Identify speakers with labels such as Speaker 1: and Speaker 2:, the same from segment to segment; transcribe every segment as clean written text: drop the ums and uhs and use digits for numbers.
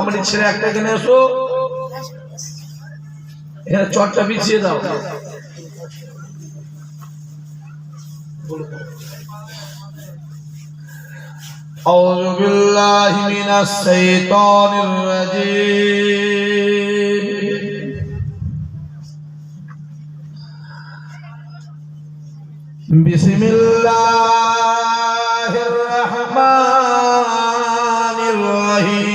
Speaker 1: কমিটির ছেলে একটা এখানে এসো, এখানে চটটা বিছিয়ে দাও। আউযু বিল্লাহি মিনাশ শাইতানির রাজীম। বিসমিল্লাহির রাহমানির রহিম।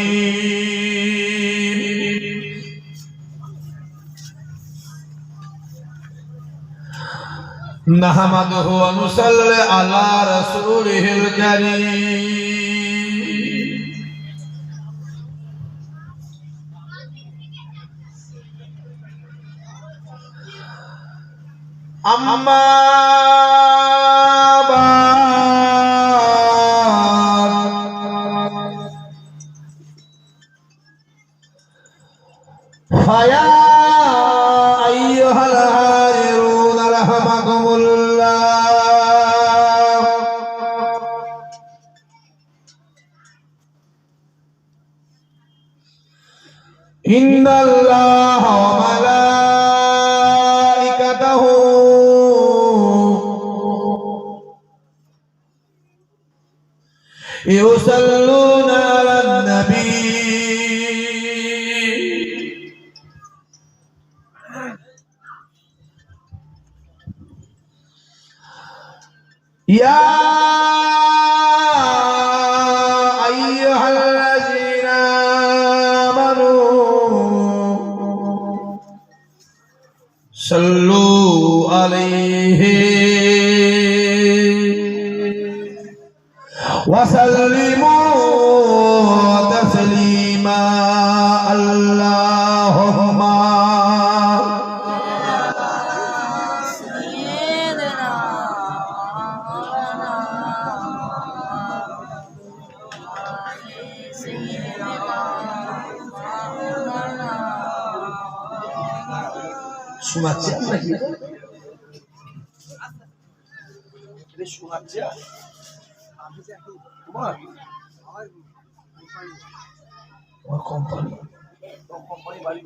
Speaker 1: নাহমাদুহু ওয়া নুসাল্লি আলা রাসূলিহিল কারীম। আম্মা বা'দ, ফায়া আইয়ুহাল হাজিরুন রাহমাকুমুল্লাহ। ইন্নাল্লাহা ওয়া মালাইকাতাহু يصلون على النبي يا أيها الذين آمنوا صلوا عليه وسلموا تسليما اللهم শোনাচ্ছে নাকি শোনাচ্ছে তোমার কোম্পানি বাড়ি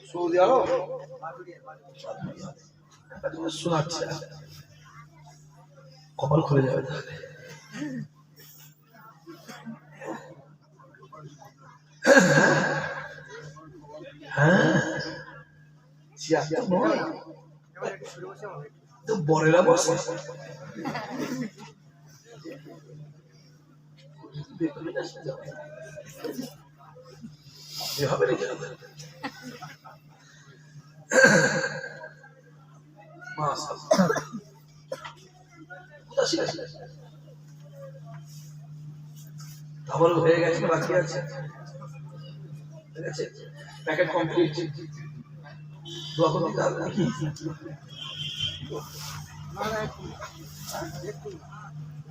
Speaker 1: সৌদি আরব শোনাচ্ছে, কপাল খুলে যাবে তাহলে। হ্যাঁ তো বড়েরা বসে হবে নাকি আবার হয়ে গেছে, বাকি আছে, ঠিক আছে, প্যাকেট কমপ্লিট।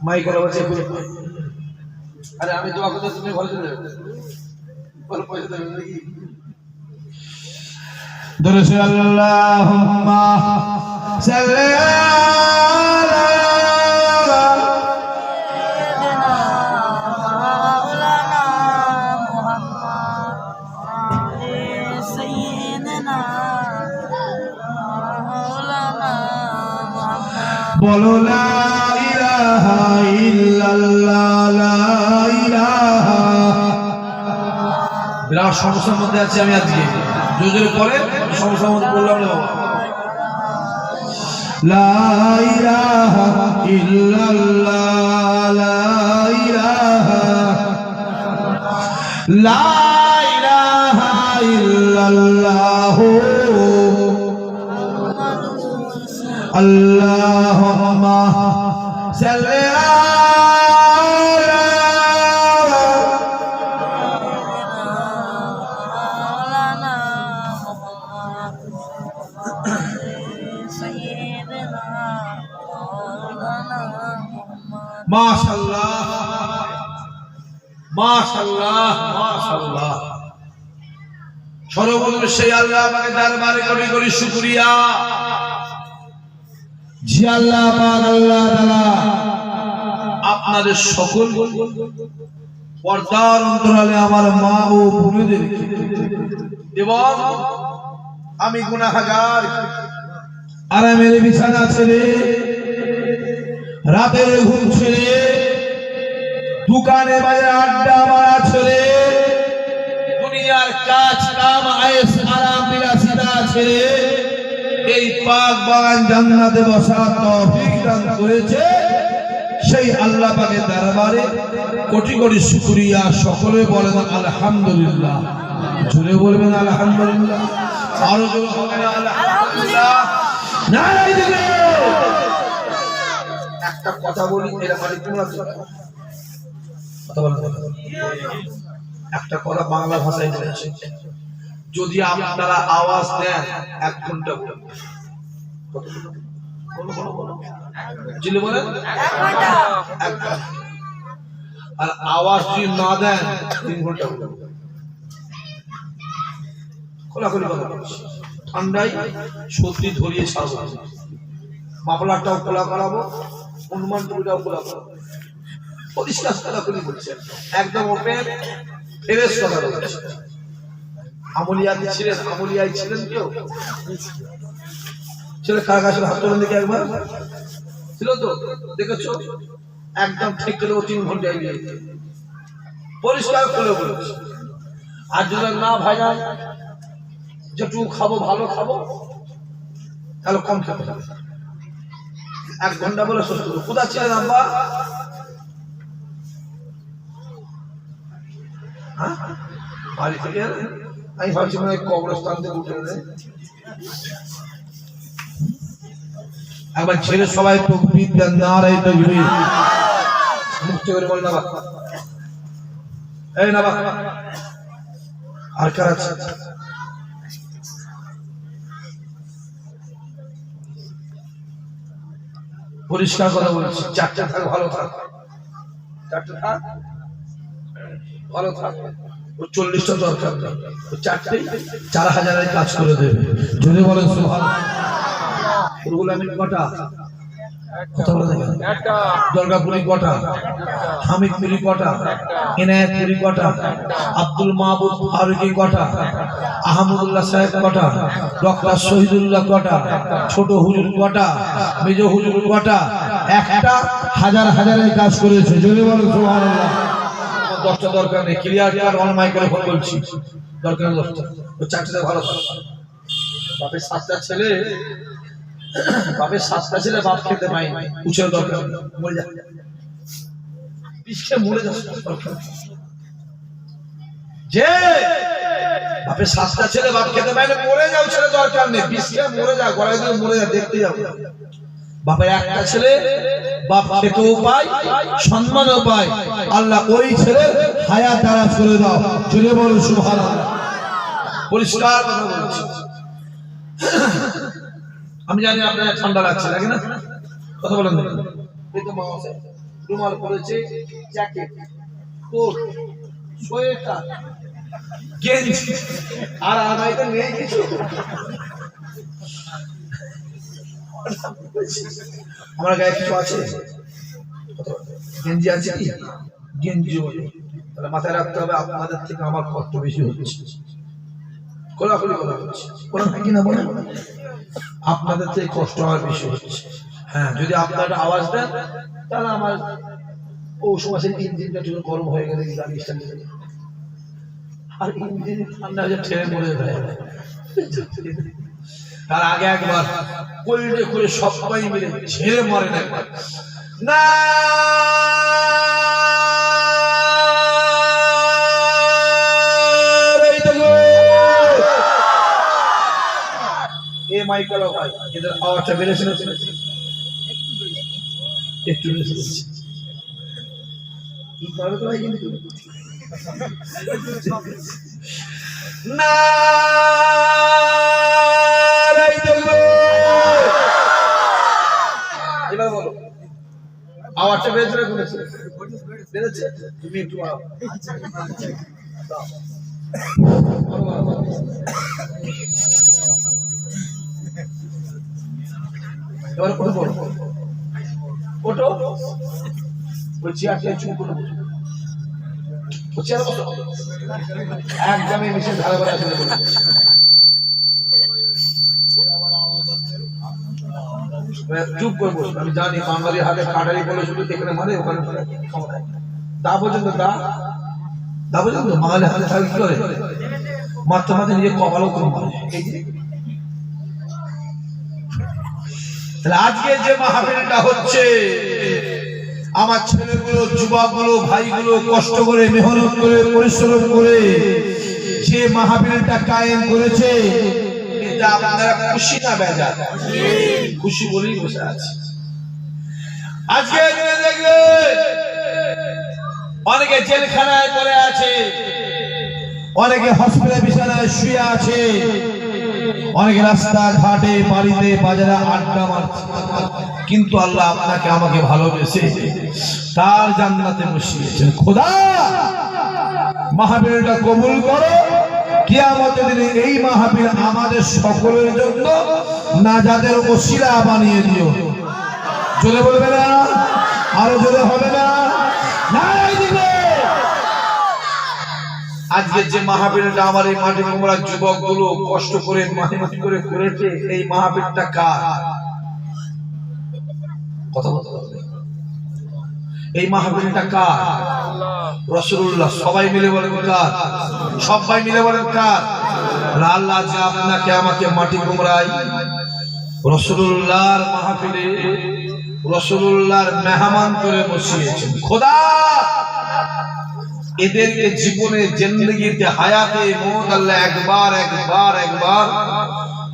Speaker 1: মাইকের আওয়াজ আরে আমি দোয়া করতে তুমি ঘরে চলে যাবে, পয়সা দেবে নাকি? দরুদ আল্লাহুম্মা সাল্লি আলা বলো লা ইলাহা ইল্লাল্লাহ লা ইলাহা। বিরাট সমস্যার মধ্যে আছি আমি আজকে, জোরে পরে সমস্যার মধ্যে বললাম না বাবা। লা ইলাহা ইল্লাল্লাহ লা ইলাহা লা ইলাহা ইল্লাল্লাহ আল্লাহুম্মা সাল্লি মাশাআল্লাহ মাশাআল্লাহ মাশাআল্লাহ। সর্বপ্রথম সেই আল্লাহ পাকের দরবারে কোটি কোটি শুকরিয়া যে আল্লাহ পাক আল্লাহ তাআলা আপনাদের সকল পর্দার অন্তরালে আমার মা ও বোনেদেরকে এবং আমি গুনাহগার আরামের বিছানা ছেড়ে রাতের ঘুম ছেড়ে দোকানে বাজারে আড্ডা মারা ছেড়ে দুনিয়ার কাজ কাম আয়েশ আরাম বিলাসিতা ছেড়ে এই পাক বাগান জান্নাতে বসার তৌফিক দান করেছে সেই আল্লাহ পাকের দরবারে কোটি কোটি শুকরিয়া। সকলে বলেন আলহামদুলিল্লাহ। জোরে বলবেন আলহামদুলিল্লাহ। আরো জোরে বলবেন আলহামদুলিল্লাহ। নারায়ে তাকবীর। একটা কথা বলি, এরা মানে তোমরা কথা বলেন। একটা কথা বাংলা ভাষায় বলেছে, যদি আপনারা আওয়াজ দেন 1 ঘন্টা জিলে বলেন 1 ঘন্টা, আর আওয়াজ যদি না দেন 3 ঘন্টা খোলাখুলি কথা বলছি। ঠান্ডায় সর্দি ধরিয়ে ছাড়বো, মাফলারটাও খোলা করাবো, হনুমান টুপিটাও খোলা করাবো, পরিষ্কার খোলাখুলি বলছে, একদম ওপেন ফ্রেশ কথা বলছে। আমলিয়াতে ছিলেন, আমলিয়ায় ছিলেন কেউ ছেলে কার কাছে হাত তোলেন দেখে একবার ছিল তো, দেখেছো? একদম ঠিক করে 3 ঘন্টায় নিয়ে পরিষ্কার করে বলেছে। আর যদি না ভাইজান যেটুকু খাবো ভালো খাবো, তাহলে কম খেতে হবে। 1 ঘন্টা বলে সুস্থ কোথা ছিলেন আব্বা? বাড়ি থেকে আমি ভাবছি মানে কবরস্থান থেকে উঠে একবার ছেলে সবাই তাকবীর দেন, নারায়ে তাকবীর। মুক্তি করে বল না বাবা, এই না বাবা, আর কার আছে? পরিষ্কার কথা বলছি, 4টা থাক ভালো থাক, 4টা থাক ভালো থাক। 40টা দরকার, 4টে 4000 কাজ করে দেবে। যদি বলেন সুবহানাল্লাহ। রুহুল আমিন কটা? কথা বলে দেখেন। দুর্গাপুরি কটা? হামিদপুরি কটা? ইনায়েতপুরি কটা? আব্দুল মাহবুব ফারুকি কটা? আহমদুল্লাহ সাহেব কটা? ডক্টর শহীদুল্লাহ কটা? ছোট হুজুর কটা? মেজ হুজুর কটা? একটা হাজার হাজারের কাজ করেছে। যদি বলেন সুবহানাল্লাহ। 10টা দরকার নেই, clear clear on microphone phone বলছি, দরকার 10টা। ওই 4টা ভালো থাকে। বাপের 7টা ছেলে, বাপের 7টা ছেলে বাপ খেতে পায় না, উচের দরকার মরে যায়, পিছকে মরে যাচ্ছে দরকার। যে বাপের 7টা ছেলে বাপ খেতে পায় না, মরে যাও, ছেলে দরকার নেই, পিছকে মরে যা, গলায় দিয়ে মরে যা, দেখতে যাও। বাপের একটা ছেলে বাপ খেতেও পায়, সম্মানও পায়, আল্লাহ ওই ছেলে হায়াত দারাজ করে দাও। চলে বলো সুবহানাল্লাহ। পরিষ্কার কথা বলছি। আমি জানি আপনার ঠান্ডা লাগছে, লাগে না? কথা বলেন। এই তো মা আছে, রুমাল পরেছে, জ্যাকেট, কোট, সোয়েটার, গেঞ্জি, আর আড়াইতে নেই কিছু। আমার গায়ে কিছু আছে? গেঞ্জি আছে কি? গেঞ্জি তাহলে মাথায় রাখতে হবে, আপনাদের থেকে আমার কষ্ট বেশি হচ্ছে। খোলাখুলি কথা বলছি, বলেন কি না বলেন? আপনাদের থেকে কষ্ট আমার বেশি হচ্ছে। হ্যাঁ, যদি আপনারা আওয়াজ দেন তাহলে আমার পৌষ মাসের ইঞ্জিনটা একটু গরম হয়ে গেলে গাড়ি স্টার্ট দিতে, আর ইঞ্জিন ঠান্ডা হয়ে ঠেলে মরে যায়। তার আগে একবার কোল্ডে করে সবাই মিলে ছেড়ে মরেন একবার, না এ মাইকেল ভাই, এদের আওয়াজটা বেড়েছিল, একটু বেড়েছিল কি করবে তো ভাই, কিন্তু না এবার বলো আওয়াজটা বেড়েছে না কমেছে? বেড়েছে। তুমি একটু এবার কত বলো, ওটো ওই চেয়ারটা চুপ করে একদমই মিশে ধারে বেড়া চলে বলে চুপ করে বসবে। আমি জানি বাঙালির হাতে কাটারি বলে শুধু এখানে মানে ওখানে দা পর্যন্ত দা পর্যন্ত বাঙালির হাতে থাকে কি করে মারতে মারতে নিজে কপালও কম করে। আজকে যে মাহফিলটা হচ্ছে আমার ছেলেগুলো যুবকগুলো ভাইগুলো কষ্ট করে মেহনত করে পরিশ্রম করে যে মাহফিলটা কায়েম করেছে, এটা আপনারা খুশি না বেজার? খুশি বলেই বসে আছে। আজকে দেখলে অনেকে জেলখানায় পড়ে আছে, অনেকে হসপিটালে বিছানায় শুয়ে আছে, অনেকে রাস্তা ঘাটে বাড়িতে বাজারে আড্ডা মারছে, কিন্তু আল্লাহ আপনাকে আমাকে ভালোবেসে তার জান্নাতে বসিয়েছেন। খোদা মাহফিলটা কবুল করো, কিয়ামতের দিনে এই মাহফিল আমাদের সকলের জন্য নাজাতের ওসিলা বানিয়ে দিও। জোরে বলবে না? আরো জোরে হবে না? আজকে যে মাহফিলটা আমার এই মাটি কুমড়ার যুবকগুলো কষ্ট করে মেহনত করে করেছে, এই মাহফিলটা কার? কথা বলতে হবে। এই মাহফিলটা কার? রাসূলুল্লাহ। সবাই মিলে বলেন কার? সবাই মিলে বলেন কার? আল্লাহ যে আপনাকে আমাকে মাটি কুমড়ায় রাসূলুল্লাহর মাহফিলে রাসূলুল্লাহর মেহমান করে বসিয়েছেন। খোদা এদেরকে জীবনে জিন্দেগিতে হায়াতে মওত আল্লাহ একবার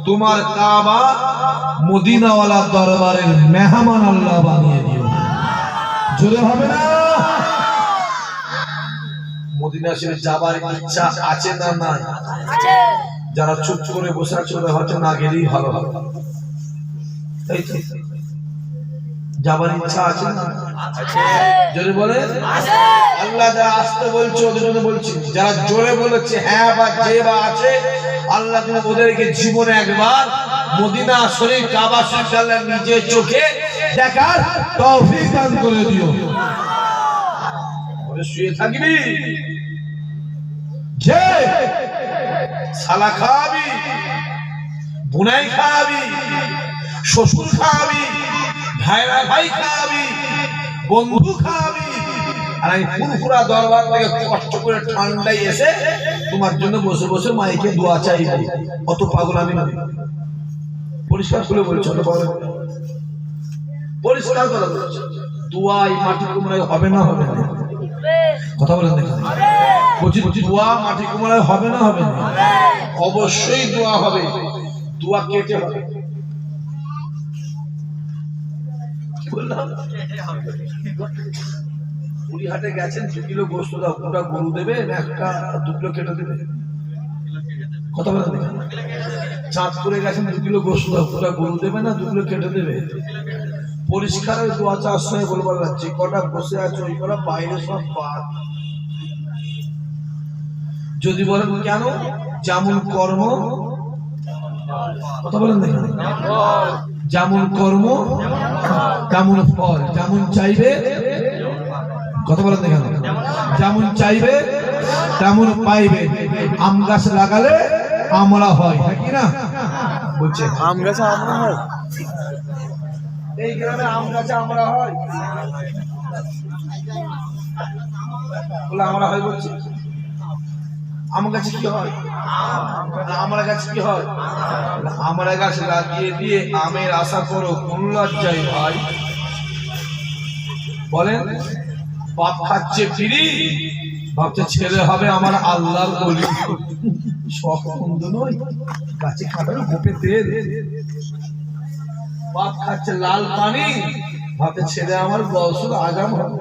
Speaker 1: তোমার কাবা মদিনাওয়ালা দরবারের মেহমান আল্লাহ বানিয়ে দিও। জোরে হবে না? মদিনা শরীফ যাবার ইচ্ছা আছে না নাই? যারা চুপ করে বসে আছে ওরা হয়তো না গেলেই ভালো হবে। তাই তো যাবার ইচ্ছা আছে না? জোরে বলে আল্লাহ যারা আসতে বলছে ওদের জন্য বলছি, যারা জোরে বলেছে হ্যাঁ বা যে বা আছে, আল্লাহ তুমি ওদেরকে জীবনে একবার মদিনা শরীফ কাবা শরীফ আল্লাহ নিজে চোখে দেখার তৌফিক দান করে দিও। ওরে শুয়ে থাকবি, যে সালা খাবি, বুনাই খাবি, শ্বশুর খাবি, ভাইরা ভাই খাবি, বন্ধু খাবি, আর আমি ফুরফুরা দরবার থেকে কষ্ট করে ঠান্ডায় এসে তোমার জন্য বসে বসে মাইকে দোয়া চাইবো। অত পাগল আমি নই। পরিষ্কার করে বলছি, অত পাগল পরিষ্কার করে বলছি, দোয়া এই মাটি কুমড়ায় হবে না? হবে না? কথা বলেন দেখুন। বলছি দোয়া মাটি কুমড়ায় হবে না? হবে না? অবশ্যই দোয়া হবে। দোয়া কেটে হবে। পুরীহাটে গেছেন, 2 কিলো গোস্ত দাও, গোটা গরু দেবে, একটা 2 কিলো কেটে দেবে। কথা বলেন দেখুন। চাঁদপুরে গেছেন, 2 কিলো গোস্ত দাও, গোটা গরু দেবে না 2 কিলো কেটে দেবে। পরিষ্কার দোয়া চাওয়ার সময় বলবার যে কটা বসে আছে ওই কটা বাইরে সব বাদ। যদি বলেন কেন? যেমন কর্ম, কথা বলেন দেখুন, যেমন কর্ম তেমন ফল, যেমন চাইবে, কথা বলেন দেখুন, যেমন চাইবে তেমন পাইবে। আম গাছ লাগালে আমড়া হয়, কি না বলছে? আম গাছে আমড়া হয়, এই গ্রামে আম গাছে আমড়া হয়, বলে আমড়া হয় বলছে। আম গাছে কি হয়? আমড়া গাছ কি হয়? আমড়া গাছ লাগিয়ে দিয়ে আমের আশা করো, কোন লজ্জায় ভাই? বলেন বাপ খাচ্ছে ফিরি, ভাবছে ছেলে হবে আমার আল্লাহর বলি। শখ বন্ধু নয়, গাছে খাটানো গোপে তেল। বাপ খাচ্ছে লাল পানি, ভাবছে ছেলে আমার গৌসুল আজম হবে।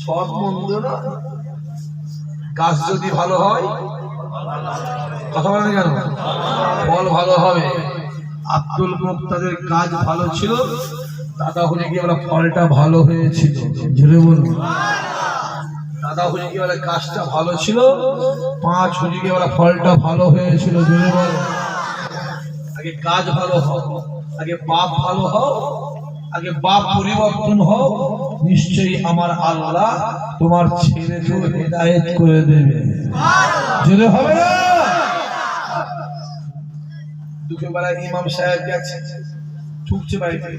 Speaker 1: শখ বন্ধু নয়। গাছ যদি ভালো হয়, কথা বলেন কেন? ফল ভালো হবে। আব্দুল মুক্তাদের কাজ ভালো ছিল, দাদা হয়ে গিয়ে বলে ফলটা ভালো হয়েছিল। জোরে বলুন। দাদা হয়ে গিয়ে বলে গাছটা ভালো ছিল, 5 হয়ে গিয়ে বলে ফলটা ভালো হয়েছিল। জোরে বলুন। আগে কাজ ভালো হোক, আগে বাপ ভালো হোক, আগে বাপ পরিবর্তন হোক, নিশ্চয়ই আমার আল্লাহ তোমার ছেলেকে হেদায়েত করে দেবে। জোরে হবে না? দুপুরবেলা ইমাম সাহেব গেছে, ঠুকছে বাড়িতে,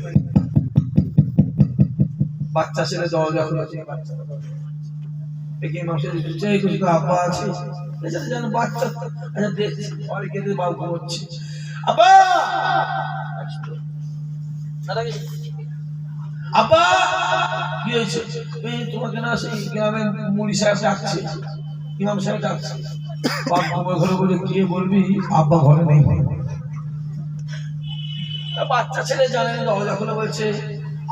Speaker 1: বাচ্চা ছেলে দরজা খুলেছে, বাচ্চা ইমাম সাহেব এই কিছু আব্বা আছে যেন বাচ্চা দেখছে ঘরে গেলে বাবু ঘুমোচ্ছে, আব্বা আব্বা কি হয়েছে? তোমাকে না সেই গ্রামে মুড়ি সাহেব ডাকছে, ইমাম সাহেব ডাকছে। বাপ ঘরে বলে কে বলবি আব্বা ঘরে নেই। বাচ্চা ছেলে জানে দরজা খুলে বলছে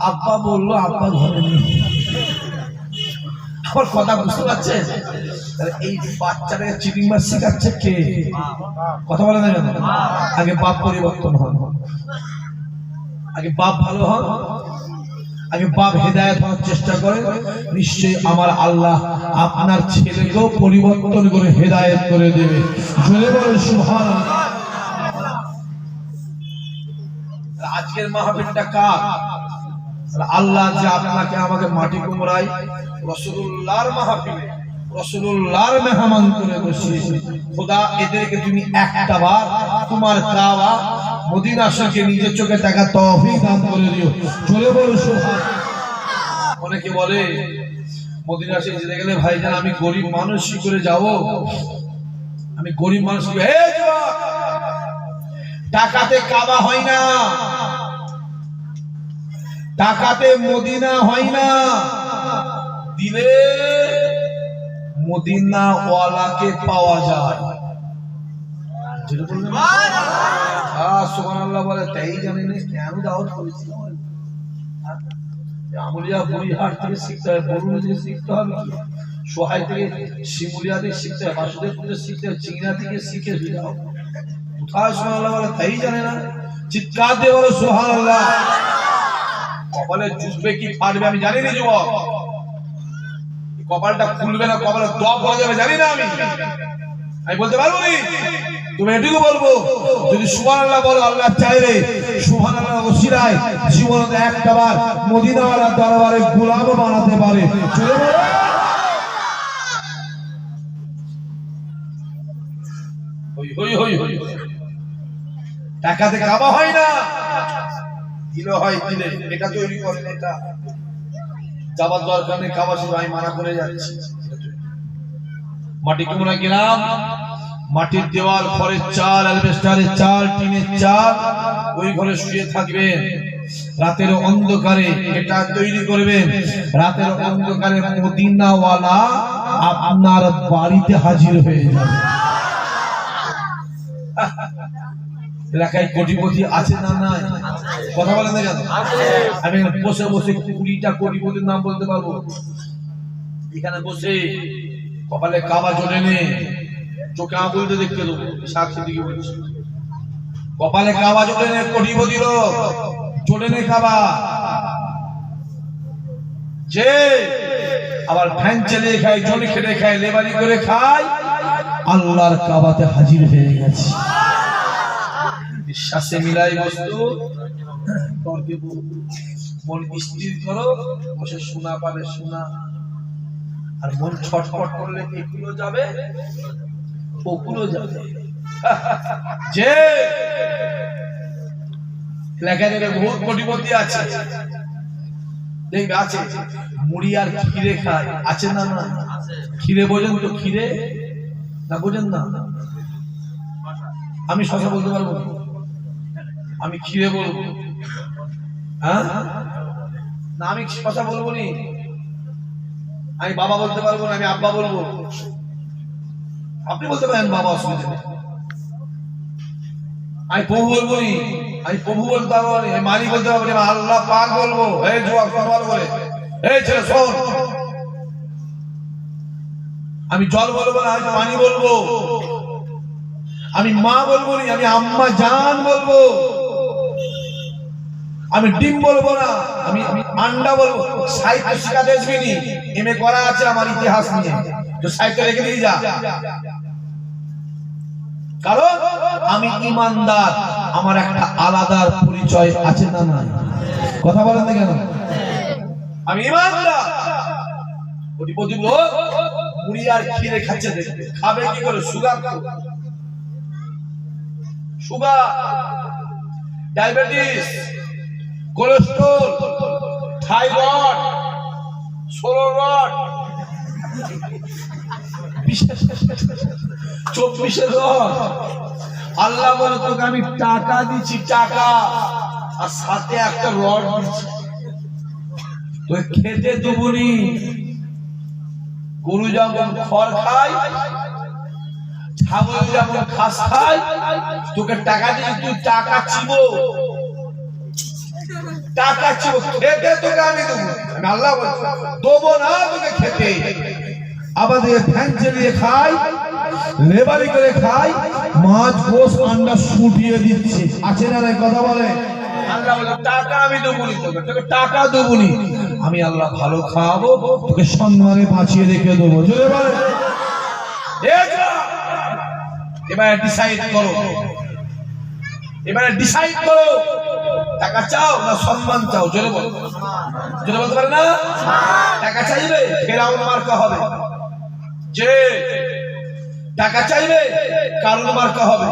Speaker 1: আব্বা বললো আব্বা ঘরে নেই। আমার কথা বুঝতে পারছেন? এই বাচ্চাটাকে চিটিং মার শেখাচ্ছে কে? কথা বলে না কেন? আগে বাপ পরিবর্তন হন, আগে বাপ ভালো হন, আগে বাপ হেদায়েত হওয়ার চেষ্টা করে। নিশ্চয়ই আমার আল্লাহ আপনার ছেলেকেও পরিবর্তন করে হেদায়েত করে দেবে। জোরে বলেন সুবহানাল্লাহ। আজকের মাহফিলটা কার? আল্লাহ যে আপনাকে আমাকে মাটি কুমড়ায় রাসূলুল্লাহর মাহফিলে রাসূলুল্লাহর মেহমান করে বসিয়েছে। খোদা এদেরকে তুমি একটা বার তোমার কাবা মদিনা শরীফে নিজের চোখে দেখা তৌফিক দান করে দিও। জোরে বলো সুবহানাল্লাহ। অনেকে বলে মদিনা শরীফে যেতে গেলে ভাইজান আমি গরিব মানুষ কি করে যাব? আমি গরিব মানুষ, এই যুবক, টাকাতে কাবা হয় না, টাকাতে মদিনা হয় না, দিলে মদিনা ওয়ালাকে পাওয়া যায়। সুবহানাল্লাহ বলে তাই জানেন কেন দাওয়াত করেছি? আমলিয়া বরিহাট থেকে শিখতে হয়, বরুণ থেকে শিখতে হবে, সোহাই থেকে শিমুলিয়া থেকে শিখতে হয়, বাসুদেবপুর থেকে শিখতে হয়, চিংড়া থেকে শিখে যাও। কোথায় সুবহানাল্লাহ বলে তাই জানে না? চিৎকার দিয়ে বলো সুবহানাল্লাহ। কপালে জুটবে কি ফাটবে আমি জানি না যুবক, কপালটা খুলবে না কপালে দপ হয়ে যাবে জানি না আমি বলতে পারবো না। তুমি এটুকু বলবো যদি সুবহানাল্লাহ বলো আল্লাহ চাইলে সুবহানাল্লাহ ওসিলায় জীবনে একটা বার মদিনাওয়ালার দরবারে গোলাম বানাতে পারে। চলে বলো হই হই হই হই। টাকাতে কাবা হয় না, দিলে হয় দিলে। এটা তৈরি করেন, এটা যাবার দরকার নেই। কাবা শরীফ আমি মানা করে যাচ্ছি। মাটি কুমড়া গ্রাম, মাটির দেওয়াল, খড়ের চাল, অ্যালবেস্টারের চাল, টিনের চাল, ওই ঘরে শুয়ে থাকবেন। রাতের অন্ধকারে এটা তৈরি করবেন। রাতের অন্ধকারে মদিনাওয়ালা আপনার বাড়িতে হাজির হয়ে যাবে। এলাকায় কোটিপতি আছে না নাই? কথা বলেন না কেন? আমি বসে বসে 20টা কোটিপতির নাম বলতে পারবো। এখানে বসে কপালে কাবা জোটে নে, চোখে আঙুলতে দেখতে দেবো, সাক্ষী দিকে বলছি কপালে কাবা জোটে নে, কোটিপতি লোক জোটে নে কাবা। যে আবার ফ্যান চালিয়ে খায়, জমি খেটে খায়, লেবারি করে খায়, আল্লাহর কাবাতে হাজির হয়ে গেছে। বিশ্বাসে মিলাই বস্তু, মন স্থির করো, বসে শোনা পাবে শোনা। আর মন ছটফট করলে এগুলো যাবে ওগুলো যাবে। যে এলাকায় বহুত কোটিপতি আছে, দেখবে আছে মুড়ি আর ক্ষীরে খায়, আছে না? না ক্ষীরে বোঝেন তো? ক্ষীরে না বোঝেন না? আমি শশা বলতে পারবো, আমি ক্ষীরে বলবো। হ্যাঁ না, আমি শশা বলবো নি, আমি বাবা বলতে পারবো না, আমি আব্বা বলবো। আপনি বলতে পারেন বাবা, অসুবিধা নেই। আমি প্রভু বলবো নি, আমি প্রভু বলতে পারবো না, আমি মালিক বলতে পারবো না, আল্লাহ পাক বলবো। এই যুবক বলো বলে, এই ছেলে শোন, আমি জল বলবো না, আমি পানি বলবো। আমি মা বলবো নি, আমি আম্মা জান বলবো। আমি ডিম বলবো না, আমি আন্ডা বলবো। সাহিত্য শিখাতে আসবিনি, এমএ করা আছে আমার ইতিহাস নিয়ে, তো সাহিত্য রেখে দিয়ে যা। কারণ আমি ইমানদার, আমার একটা আলাদা পরিচয় আছে না নাই? কথা বলেন না কেন? আমি ইমানদার। কোটিপতি লোক মুড়ি আর ক্ষীরে খাচ্ছে, দেখবে খাবে কি করে? Sugar, sugar, diabetes, cholesterol, thyroid, সোলো রড, 24 রড। আল্লাহ বলে তোকে আমি টাকা দিচ্ছি, টাকা, আর সাথে একটা রড দিচ্ছি, তোকে খেতে দেবনি। গরু যেমন খড় খায়, ছাগল যেমন ঘাস খায়, তোকে টাকা দিয়ে তুই টাকা চিবো, টাকা চিবো, খেতে তোকে আমি দেবো। আমি আল্লাহ দেবো না তোকে খেতে। আমাদের ফ্যান চালিয়ে খাই, লেবারি করে খাই, মাছ গোস আন্ডা ফুটিয়ে দিচ্ছে, আছে না? কথা বলে আল্লাহ বলে টাকা আমি দেবনি, তোকে টাকা দেবনি, আমি আল্লাহ ভালো খাওয়াবো, তোকে সম্মানে বাঁচিয়ে রেখে দেবো। জোরে বলে। এবারে ডিসাইড করো, এবারে ডিসাইড করো, টাকা চাও না সম্মান চাও? জোরে বলো। জোরে বলতে পারে না? টাকা চাইবে, ফেরাউন মার্কা হবে। যে টাকা চাইবে, কারুন মার্কা হবে।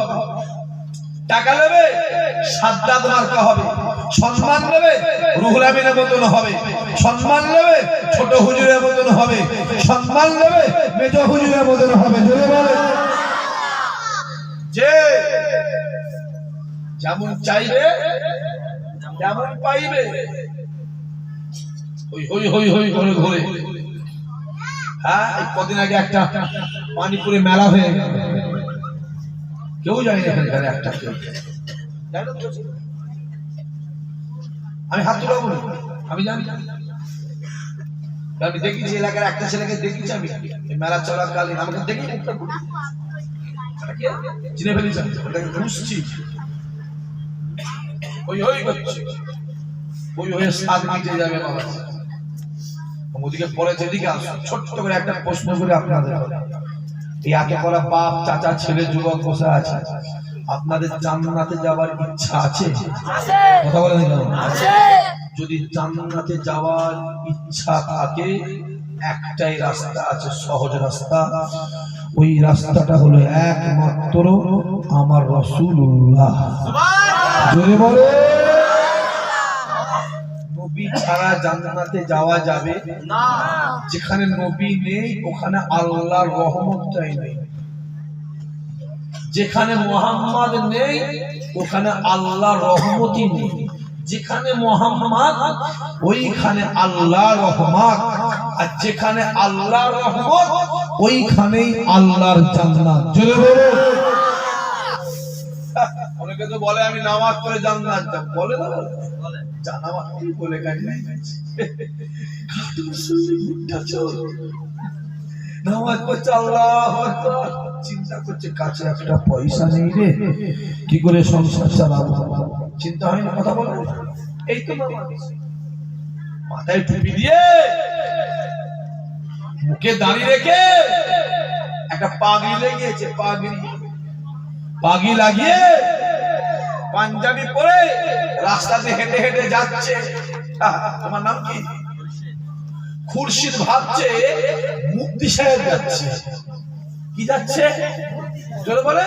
Speaker 1: টাকা নেবে, সাদ্দাত মার্কা হবে। সম্মান নেবে, রুহুল আমিনের মতন হবে। সম্মান নেবে, ছোট হুজুরের মতন হবে। সম্মান নেবে, মেজ হুজুরের মতন হবে। জোরে বলে। যে যেমন চাইবে যেমন পাইবে। হই হই হই হই ঘরে ঘরে। হ্যাঁ, কদিন আগে একটা পানিপুরে মেলা হয়ে গেল, কেউ জানি না এখানে একটা, কেউ আমি হাত তুলে বলি, আমি জানি, আমি দেখেছি এলাকার একটা ছেলেকে দেখেছি আমি মেলা চলাকালীন, আমাকে দেখি চিনে ফেলেছি, বুঝছি ওই ওই করছে, ওই হয়ে স্বাদ মিটে যাবে বাবা। ওদিকে পরে যেদিকে আসো, ছোট্ট করে একটা প্রশ্ন করে আপনাদের, এই এত বড় বাপ চাচা ছেলে যুবক বসে আছে, আপনাদের জান্নাতে যাওয়ার ইচ্ছা আছে? কথা বলেন আছে। যদি জান্নাতে যাওয়ার ইচ্ছা থাকে, একটাই রাস্তা আছে, সহজ রাস্তা। ওই রাস্তাটা হলো একমাত্র আমার রাসূলুল্লাহ। জোরে বলে। নবী ছাড়া জান্নাতে যাওয়া যাবে না। যেখানে নবী নেই ওখানে আল্লাহর রহমতটাই নেই। যেখানে মুহাম্মদ নেই ওখানে আল্লাহর রহমতই নেই। যেখানে মুহাম্মদ ওইখানে আল্লাহর রহমত, আর যেখানে আল্লাহর রহমত ওইখানেই আল্লাহর জান্নাত। জোরে বলো। অনেকে তো বলে আমি নামাজ পড়ে জান্নাত যাব, বলে না? বলে জানামাজ কি বলে গাড়ি নাই যাচ্ছে, খাটু শুনে মুটটা চল নামাজ পড়ছে, আল্লাহু আকবার, চিন্তা করছে কাছে একটা পয়সা নেই রে, কি করে সংসার চালাবো, চিন্তা হয় না? কথা বলে। এই তো মাথায় টুপি দিয়ে মুখে দাঁড়িয়ে রেখে একটা পাগড়ি লেগেছে, পাগড়ি লাগিয়ে পাঞ্জাবি পরে রাস্তাতে হেঁটে হেঁটে যাচ্ছে। তোমার নাম কি? খুরশিদ ভাবছে মুফতি সাহেব যাচ্ছে। কি যাচ্ছে? জোরে বলে।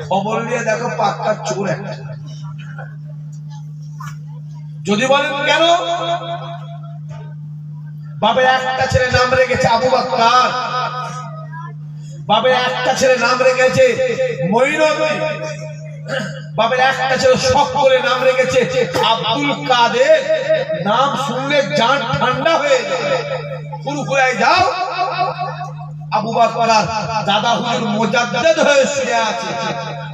Speaker 1: খবর নিয়ে দেখো পাক্কা চোর একটা। যদি বলেন কেন? বাবার একটা ছেলে নাম রেখেছে আবু বকর, বাবার একটা ছেলে নাম রেখেছে মঈনুদ্দিন, বাবার একটা ছেলে শখ করে নাম রেখেছে আব্দুল কাদের। নাম শুনলে জান ঠান্ডা হয়ে যাবে, ফুরফুরায় যাও। আবু বকর দাদা হুজুর মুজাদ্দিদ হয়ে শুয়ে আছে,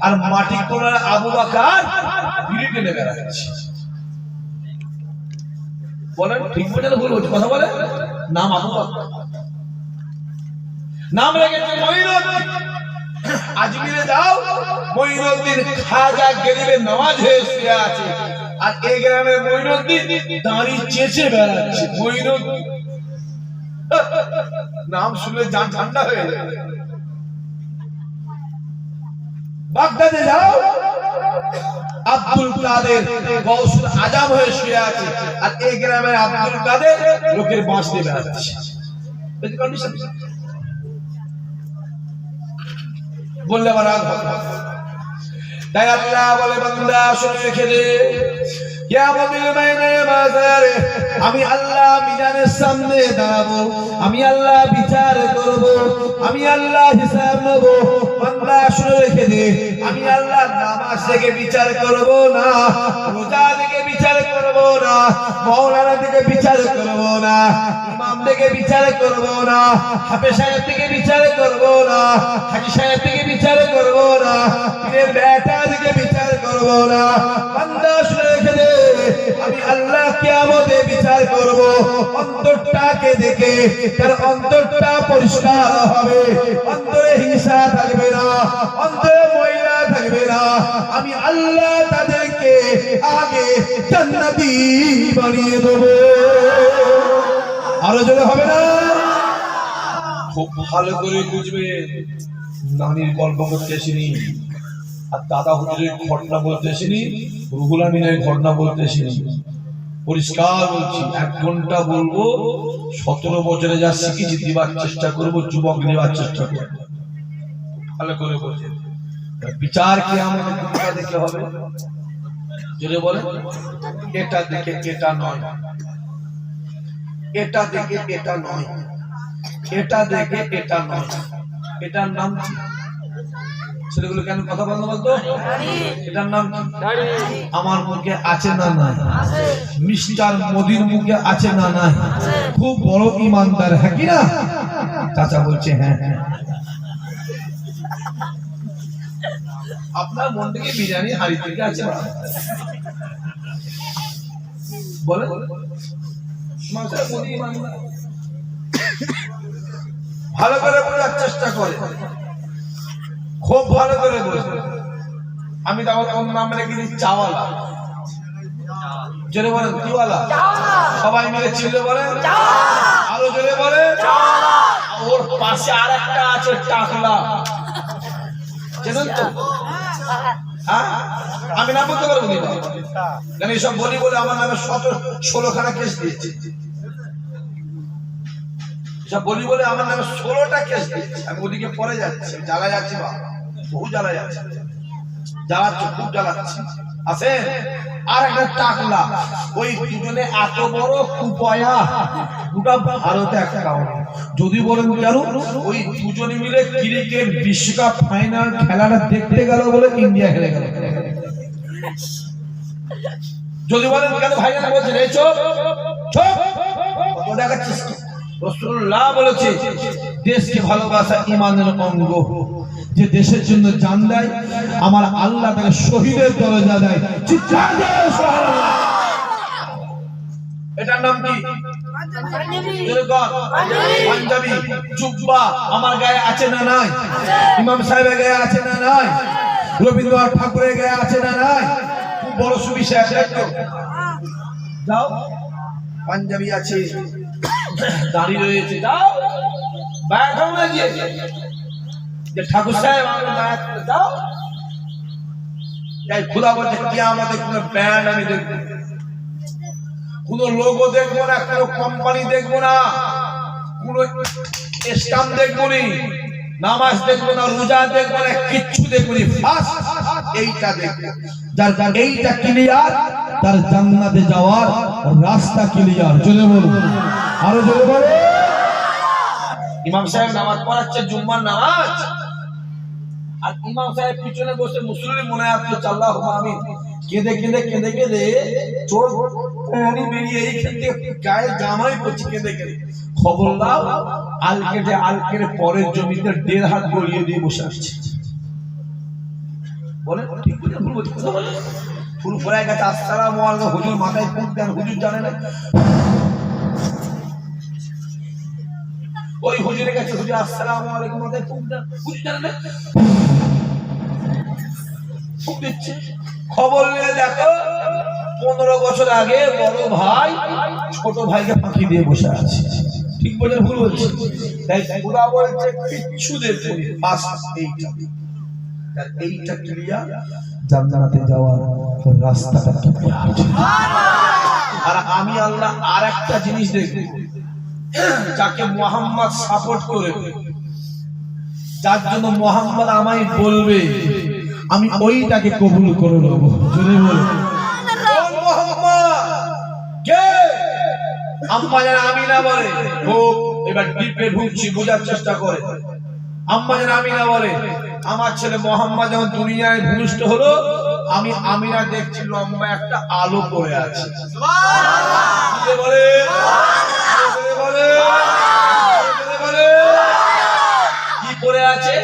Speaker 1: আর মাটি কোলার আবু বকর বিড়ি টেনে বেড়াচ্ছে। বলেন ঠিক বলেন ভুল হচ্ছে? কথা বলে। নাম আবু বকর, নাম রেখেছে মঈনুদ্দিন। আজমিরে যাও, মঈনুদ্দিন খাজা গরিবের নামাজ হয়ে শুয়ে আছে, আর এই গ্রামের মঈনুদ্দিন দাঁড়ি চেঁচে বেড়াচ্ছে। মঈনুদ্দিন নাম শুনলে জান ঠান্ডা হয়ে যায়। বাগদাদে যাও, আব্দুল কাদের গৌসুল আজম হয়ে শুয়ে আছে, আর এই গ্রামের আব্দুল কাদের লোকের বাঁশ দিয়ে বেড়াচ্ছে। বললে আবার রাগ হবে। তাই আল্লাহ বলে বান্দা শুনে রেখে দে, কিয়ামতের ময়দানে বাজারে আমি আল্লাহ মিজানের সামনে দাঁড়াবো, আমি আল্লাহ বিচার করব, আমি আল্লাহ হিসাব নেব। বান্দা শুনে রেখে দে, আমি আল্লাহ নামাজ থেকে বিচার করব না, রোজা থেকে বিচার করব না, মাওলানা থেকে বিচার করব না, ইমাম থেকে বিচার করব না, হাফেজ সাহেব থেকে বিচার করব না, হাজী সাহেব থেকে বিচার করব না, পীরের বেটা থেকে বিচার করব না। বান্দা শুনে রেখে দে, আমি আল্লাহ কিয়ামতে বিচার করব অন্তরটাকে দেখে। তার অন্তরটা পরিষ্কার হবে, অন্তরে হিংসা থাকবে না, অন্তরে ময়লা থাকবে না। আমি আল্লাহ তাদেরকে আগে জান্নাতি বানিয়ে দেব। আরো জোরে হবে না? খুব ভালো করে বুঝবে, নানির গল্প করতে আসিনি, আর দাদা হুজুরের ঘটনা বলতে আসিনি, রুহুল আমিনের ঘটনা বলতে আসিনি। পরিষ্কার বলছি, 1 ঘন্টা বলবো, 17 বছরে যা শিখেছি দিবার চেষ্টা করবো, যুবক দেওয়ার চেষ্টা করবো। ভালো করে বলছি, বিচার কি আমাদের দুটা দেখে হবে? যদি বলে এটা দেখে এটা নয়, এটা দেখে এটা নয়, এটা দেখে এটা নয়, এটার নাম কি? ছেলেগুলো কেন কথা বলতে বলতো? এটার নাম কি? আমার মুখে আছে না নাই? মিস্টার মোদির মুখে আছে না নাই? খুব বড় ইমানদার, হ্যাঁ কি না? চাচা বলছে হ্যাঁ হ্যাঁ। আপনার মন থেকে বিরিয়ানি হাড়ি থেকে আছে বলে ভালো করে বোঝার চেষ্টা করে, খুব ভালো করে বোঝে। আমি তাও ওর নাম রেখে দিই চাওয়ালা। জোরে বলেন কিওয়ালা? সবাই মিলে চিল্লে বলেন, আরো জোরে বলেন। ওর পাশে আর একটা আছে টাকলা, জানেন তো? হ্যাঁ, আমি নাম বলতে পারবো না, কারণ এইসব বলি বলে আমার নামে 16খানা কেস দিয়েছে। সব বলি বলে আমার নামে 16টা কেস দিয়েছে। আমি ওদিকে পরে যাচ্ছি, জ্বালা যাচ্ছি, বা বহু জ্বালা যাচ্ছে, জ্বালাচ্ছি, খুব জ্বালাচ্ছি। আছে আর একটা টাকলা, ওই দুজনে এত বড় কুপয়া, গোটা ভারতে একটা। যদি বলেন কেন, ওই দুজনে মিলে ক্রিকেট বিশ্বকাপ ফাইনাল খেলাটা দেখতে গেল বলে ইন্ডিয়া হেরে গেল। যদি বলেন কেন ভাইরা বলছেন এই চোখ চোখ কত দেখাচ্ছিস? রাসূলুল্লাহ বলেছে দেশকে ভালোবাসা ঈমানের অঙ্গ। যে দেশের জন্য জান দেয় আমার আল্লাহ তাকে শহীদের দরজা দেয়। চিৎকার করে সুবহানাল্লাহ। এটার নাম কি? পাঞ্জাবি জুব্বা আমার গায়ে আছে না নাই? ইমাম সাহেবের গায়ে আছে না নাই? রবীন্দ্রনাথ ঠাকুরের গায়ে আছে না নাই? খুব বড় সুবিশাল দেখো। যাও পাঞ্জাবি আছে, দাড়ি রয়েছে, যাও বায়াত হও না গিয়ে যে ঠাকুর সাহেব আমাকে বায়াত করে দাও। তাই খোদা বলছে কিয়ামতে কোনো ব্যান্ড আমি দেখব, কোনো লোগো দেখবো না, কোনো কোম্পানি দেখবো না, কোনো স্ট্যাম্প দেখবো না, নামাজ দেখবো না, রোজা দেখবো না, কিচ্ছু দেখবো না। ফার্স্ট এইটা দেখবো, যার এইটা ক্লিয়ার তার জান্নাতে যাওয়ার রাস্তা ক্লিয়ার। জোরে বলুন, আরো জোরে বলুন। ইমাম সাহেব নামাজ পড়াচ্ছে, জুম্মার নামাজ, আর ইমাম সাহেব পিছনে বসে মুসল্লি মনে আছে আল্লাহু আমিন কেঁদে কেঁদে কেঁদে কেঁদে চোর পানি বেরিয়ে এইখান থেকে গায়ে জামাই পড়ছে কেঁদে কেঁদে। খবর দাও, আলকেটে পরের জমিতে 1.5 হাত গড়িয়ে দিয়ে বসে আসছে। বলে ঠিক করে ভুল বলছি, কথা বলে ফুল ফোড়ায় গেছে। আসসালামু আলাইকুম, হুজুর মাথায় ফুল দেন, হুজুর জানে না। ওই হুজুরের কাছে হুজুর আসসালামু আলাইকুম মাথায় ফুল দেন, হুজুর জানে না। খবর নিয়ে দেখো 15 বছর আগে বড় ভাই ছোট ভাইকে ফাঁকি দিয়ে বসে আছে। ঠিক বলে ভুল বলছি? তাই খোদা বলছে কিচ্ছু দেখবে, বাস এইটা ক্লিয়ার। জান্নাতে যাওয়ার রাস্তাটা কি আছে। আর আমি আল্লাহ আর একটা জিনিস দেখব, যাকে মুহাম্মদ সাপোর্ট করে, যার জন্য মুহাম্মদ আমায় বলবে, আমি ওইটাকে কবুল করে নেব। জোরে বলো আম্মা যেন আমিনা বলে, খুব এবার ডিপে ঢুকছি, বোঝার চেষ্টা করে। আম্মা যেন আমিনা বলে, আমার ছেলে মোহাম্মদ যখন দুনিয়ায় ভূমিষ্ঠ হলো, আমি আমিনা দেখছি লম্বা একটা আলো পড়ে আছে। কি পড়ে আছে?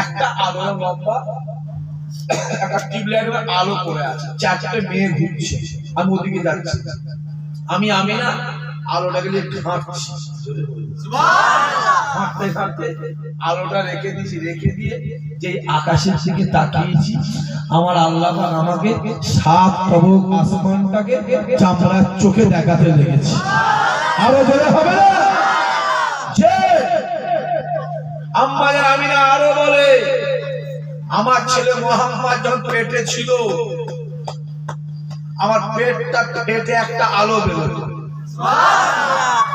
Speaker 1: একটা আলো, লম্বা একটা টিউবলাইটের আলো পড়ে আছে। চারটে মেয়ে ঘুরছে, আমি ওদিকে যাচ্ছি। আমি আমিনা আলোটাকে নিয়ে ঘাঁটছি, ঘাঁটতে ঘাঁটতে আলোটা রেখে দিয়েছি। রেখে দিয়ে যে আকাশের দিকে তাকিয়েছি, আমার আল্লাহ আমাকে 7 তবক আসমানটাকে চামড়ার চোখে দেখাতে লেগেছে। আরো জোরে হবে না? যে আম্মা আমিনা আরো বলে, আমার ছেলে মুহাম্মদ যখন পেটে ছিল, আমার পেটটা পেটে একটা আলো বেরোতো।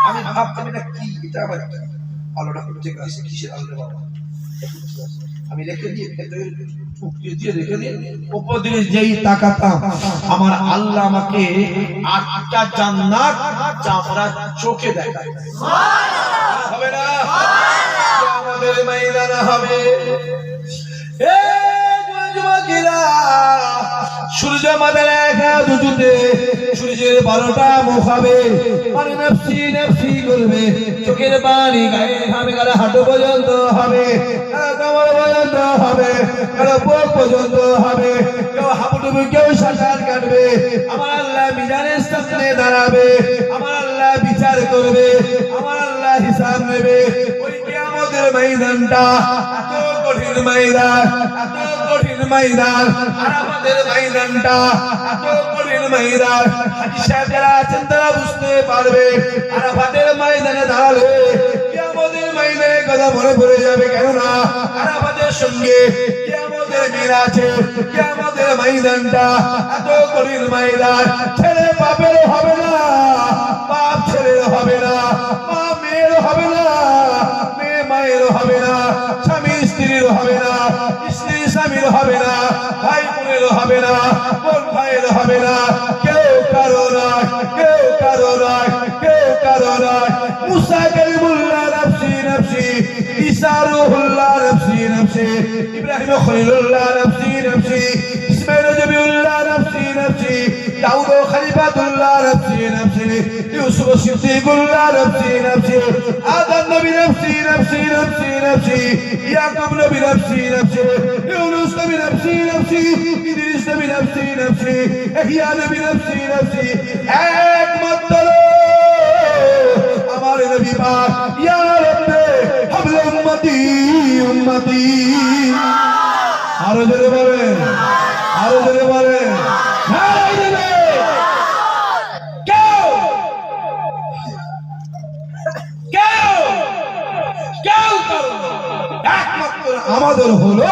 Speaker 1: আমি ভাবতাম এটা কি, এটা আবার আলোটা থেকে আসে, কিসের আলো বাবা। আমি রেখে দিয়ে উঠিয়ে দিয়ে রেখে দিয়ে উপর দিকে যেই তাকাতাম, আমার আল্লাহ আমাকে 8টা জান্নাত চামড়ার চোখে দেখায়। হবে না? আমাদের ময়দানে হবে। সূর্য মাথায় রেখা দুজুতে, সূর্যের 12টা মুখ হবে, মানে নফসি নফসি করবে। চোখের পানি গায়ে ঘামে গেলে হাঁটু পর্যন্ত হবে, কোমর পর্যন্ত হবে, বুক পর্যন্ত হবে। কেউ হাঁটুডুবু, কেউ সাঁতার কাটবে। আমার আল্লাহ মিজানের সামনে দাঁড়াবে, আমার আল্লাহ বিচার করবে, আমার আল্লাহ হিসাব নেবে। ওই কিয়ামতের ময়দানটা এত কঠিন ময়দান, এত কঠিন ময়দান। আর আমাদের ময়দানটা এত কঠিন ময়দান, হাজী সাহেব যারা আছেন তারা বুঝতে পারবে। আর আমাদের ময়দানে দাঁড়ালে কিয়ামতের ময়দানের কথা মনে পড়ে যাবে। কেননা আর আমাদের সঙ্গে কিয়ামতের মিল আছে। কিয়ামতের ময়দানটা এত কঠিন ময়দান, ছেলে বাপের হবে না, বাপ ছেলের হবে না, মা মেয়ের হবে না, মেয়ে মায়ের হবে না, স্বামী স্ত্রীর হবে না, স্ত্রী স্বামীর হবে না, ভাই বোনের হবে না, বোন ভাইয়ের হবে না। কেউ কারো নয়, কেউ কারো নয়, কেউ কারো নয়। মুসা কালিমুল্লাহ নফসি নফসি, ঈসা রূহুল্লাহ নফসি নফসি, ইব্রাহিম খলিলুল্লাহ নফসি নফসি, ইসমাঈল নবিউল্লাহ নফসি নফসি, দাউদ খলিফাতুল্লাহ নফসি নফসি, ইউসুফ সিদ্দিকুল্লাহ নফসি নফসি, আদম নবী নফসি নফসি নফসি নফসি, ইয়াকুব নবী নফসি নফসি, ইউনুস নবী নফসি নফসি, ইদ্রিস নবী নফসি নফসি, ইহইয়া নবী নফসি নফসি। একমাত্র আমার নবী পাক, ইয়া রাব্বি হাবল উম্মতি উম্মতি। আরো জোরে বলেন, আরো জোরে বলেন। আমাদের হলো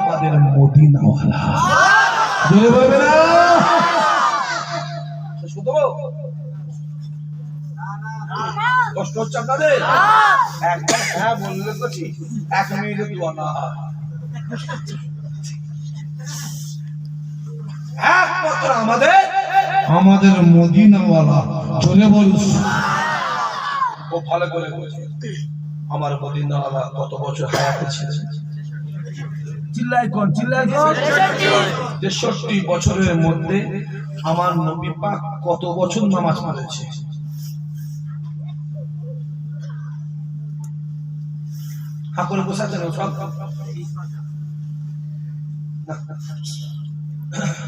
Speaker 1: আমাদের মদিনাওয়ালা। জোরে বলবে না? কষ্ট হচ্ছে আপনাদের? একবার হ্যাঁ বললে তো ঠিক, 1 মিনিটে দোয়া না। একমাত্র আমাদের আমাদের মদিনাওয়ালা। জোরে বলুন। খুব ভালো করে বলছে, আমার মদিনাওয়ালা কত বছর হায়াতে ছিলেন? চিল্লাই কোন, চিল্লাই কোন। 63 বছরের মধ্যে আমার নবী পাক কত বছর নামাজ পড়েছে? হাকুরে বসাচ্ছেন সব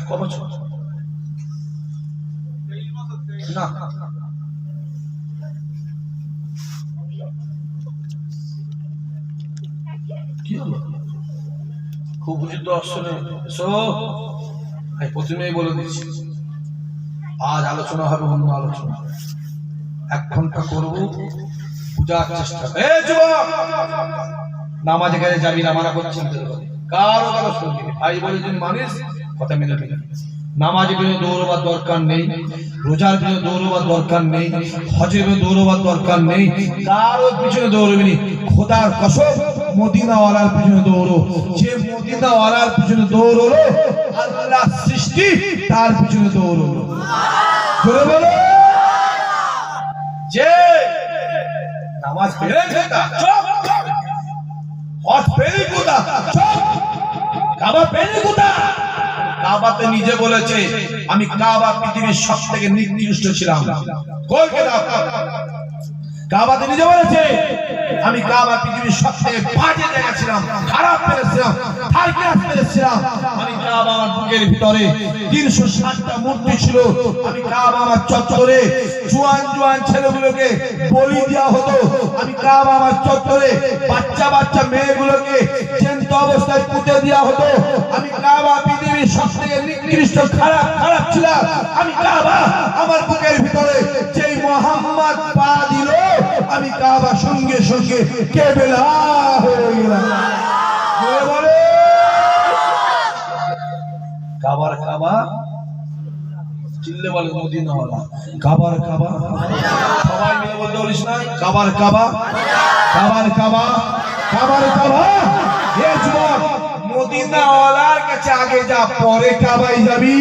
Speaker 1: ক বছর? না কি হলো? খুব বুঝি তো আসলে আমি প্রথমেই বলে দিচ্ছি, আজ আলোচনা হবে অন্য আলোচনা। 1 ঘন্টা করবো, বুঝার চেষ্টা। নামাজে গেলে যাবি না, মানা করছেন। কারো কারো শুনি ভাই বলে যদি মানিস কথা মেনে নেবে। নামাজ বিরুদ্ধে দৌড়বার দরকার নেই, রোজার বিরুদ্ধে দৌড়বার দরকার নেই, হজের বিরুদ্ধে দৌড়বার দরকার নেই, কারো পিছনে দৌড়বি। খোদার কসম মদিনাওয়ালার পিছনে দৌড়ো। যে মদিনাওয়ালার পিছনে দৌড়লো আল্লাহ সৃষ্টি তার পিছনে দৌড়লো। জোরে বলো। যে নামাজ পড়ে ফেকা চুপ, হজ পেরি কোথা চুপ, কাবা পেরি কোথা। কাবাতে নিজে বলেছে আমি কাবা পৃথিবীর সবথেকে নিকৃষ্ট ছিলাম। কইকে দাও। কাবাতে নিজে বলেছে আমি কাবা পৃথিবীর সবথেকে বাজে জায়গা ছিলাম, খারাপ পেরেছিলাম, থার্ড ক্লাস পেরেছিলাম। আমি কাবা আমার বুকের ভিতরে 360টা মূর্তি ছিল। আমি কাবা আমার চত্বরে জোয়ান জোয়ান ছেলেগুলোকে বলি দেওয়া হতো। আমি কাবা আমার চত্বরে বাচ্চা বাচ্চা মেয়েগুলোকে জ্যান্ত অবস্থায় পুঁতে দেওয়া হতো। আমি কাবা পৃথিবীর সবথেকে নিকৃষ্ট খারাপ খারাপ ছিলাম। আমি কাবা আমার বুকের ভিতরে যেই মুহাম্মদ পা দিল আমি কাবা সঙ্গে সঙ্গে কেবেলা হয়ে গেলাম। বলে কাবার কাবা চিল্লে বলে মদিনাওয়ালা কাবার কাবা। সবাই মিলে বলতে বলিস না কাবার কাবা কাবার কাবা কাবার কাবা। এ যুবক মদিনাওয়ালার কাছে আগে যা, পরে কাবায় যাবি।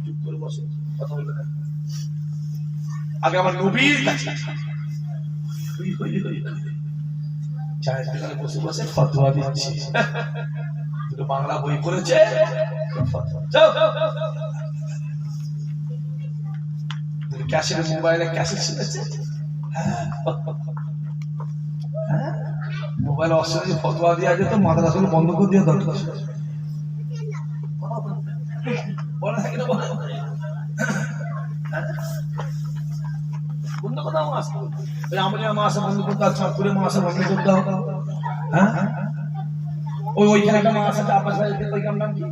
Speaker 1: চুপ করে বসে কথা বলবে না। আগে আমার নবীর কাছে চায়ের দোকানে বসে বসে ফতোয়া দিচ্ছে। দুটো বাংলা বই পড়েছে, ক্যাসেট মোবাইলে ক্যাসেট শুনেছে, মোবাইল অসুবিধা ফতোয়া দেওয়া যেত, মাদ্রাসাগুলো বন্ধ করে দিয়ে দরকার। বলে থাকে না বন্ধ কথা মাস ওই আমলিয়া মাসে বন্ধ করতে হয়, চাঁদপুরে মাসে বন্ধ করতে হবে। হ্যাঁ ওই ওইখানে একটা মাস আছে আপনার সাথে, ওইখানে নাম কি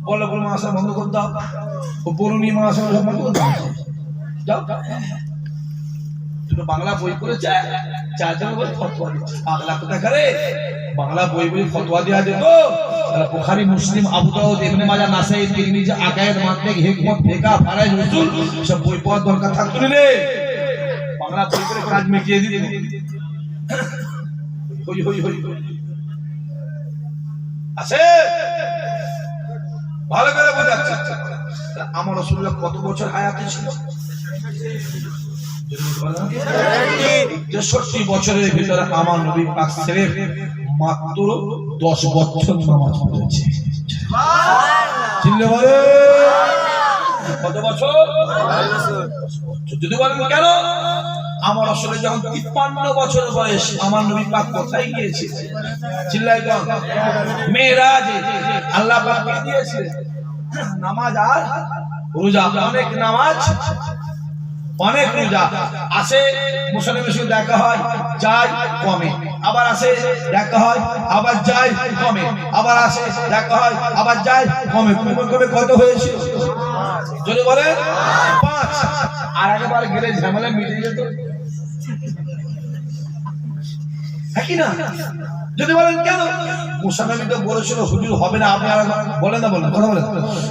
Speaker 1: বল্লভপুর মাসে বন্ধ করতে হবে, ও বরুণী মাসে বন্ধ করতে হবে। যাও দুটো বাংলা বই পড়েছে, চারজন বলে ফতোয়া দিচ্ছে। বাংলা কোথায় করে বাংলা বই বই ফতোয়া দেওয়া যেত। বুখারী মুসলিম আবু দাউদ ইবনে মাজাহ নাসাই তিরমিজি আকায়েদ মান্তিক হিকমত ফিকহ ফারাইজ উসুল সব বই পড়ার দরকার থাকতো না রে। বাংলা বই পড়ে কাজ মিটিয়ে দিতে হই হই হই আছে। ভালো করে বোঝাচ্ছে আমার রাসূলুল্লাহ কত বছর হায়াতে ছিল? 63 বছরের ভিতরে আমার নবী পাক সিরিফ মাত্র 10 বছর নামাজ পড়েছে। চিল্লে বলে কত বছর? যদি বলেন কেন, আমার আসলে যখন 53 বছর বয়স আমার নবী পাক কোথায় গিয়েছে? চিল্লাই দাও। মেরাজে আল্লাহ পাক দিয়েছে নামাজ আর রোজা। অনেক নামাজ অনেক রোজা আসে, মুসলমানের সঙ্গে দেখা হয় যায় কমে, আবার আসে দেখা হয় আবার যায় কমে, আবার আসে দেখা হয় আবার যায় কমে। কমে কত হয়েছিল যদি বলে 5। আর একবার গেলে ঝামেলা মিটে যেত কি না? যদি বলেন কেন, মুসা নবী তো বলেছিল হুজুর হবে না, আপনি বলেন না বলেন কথা বলেন।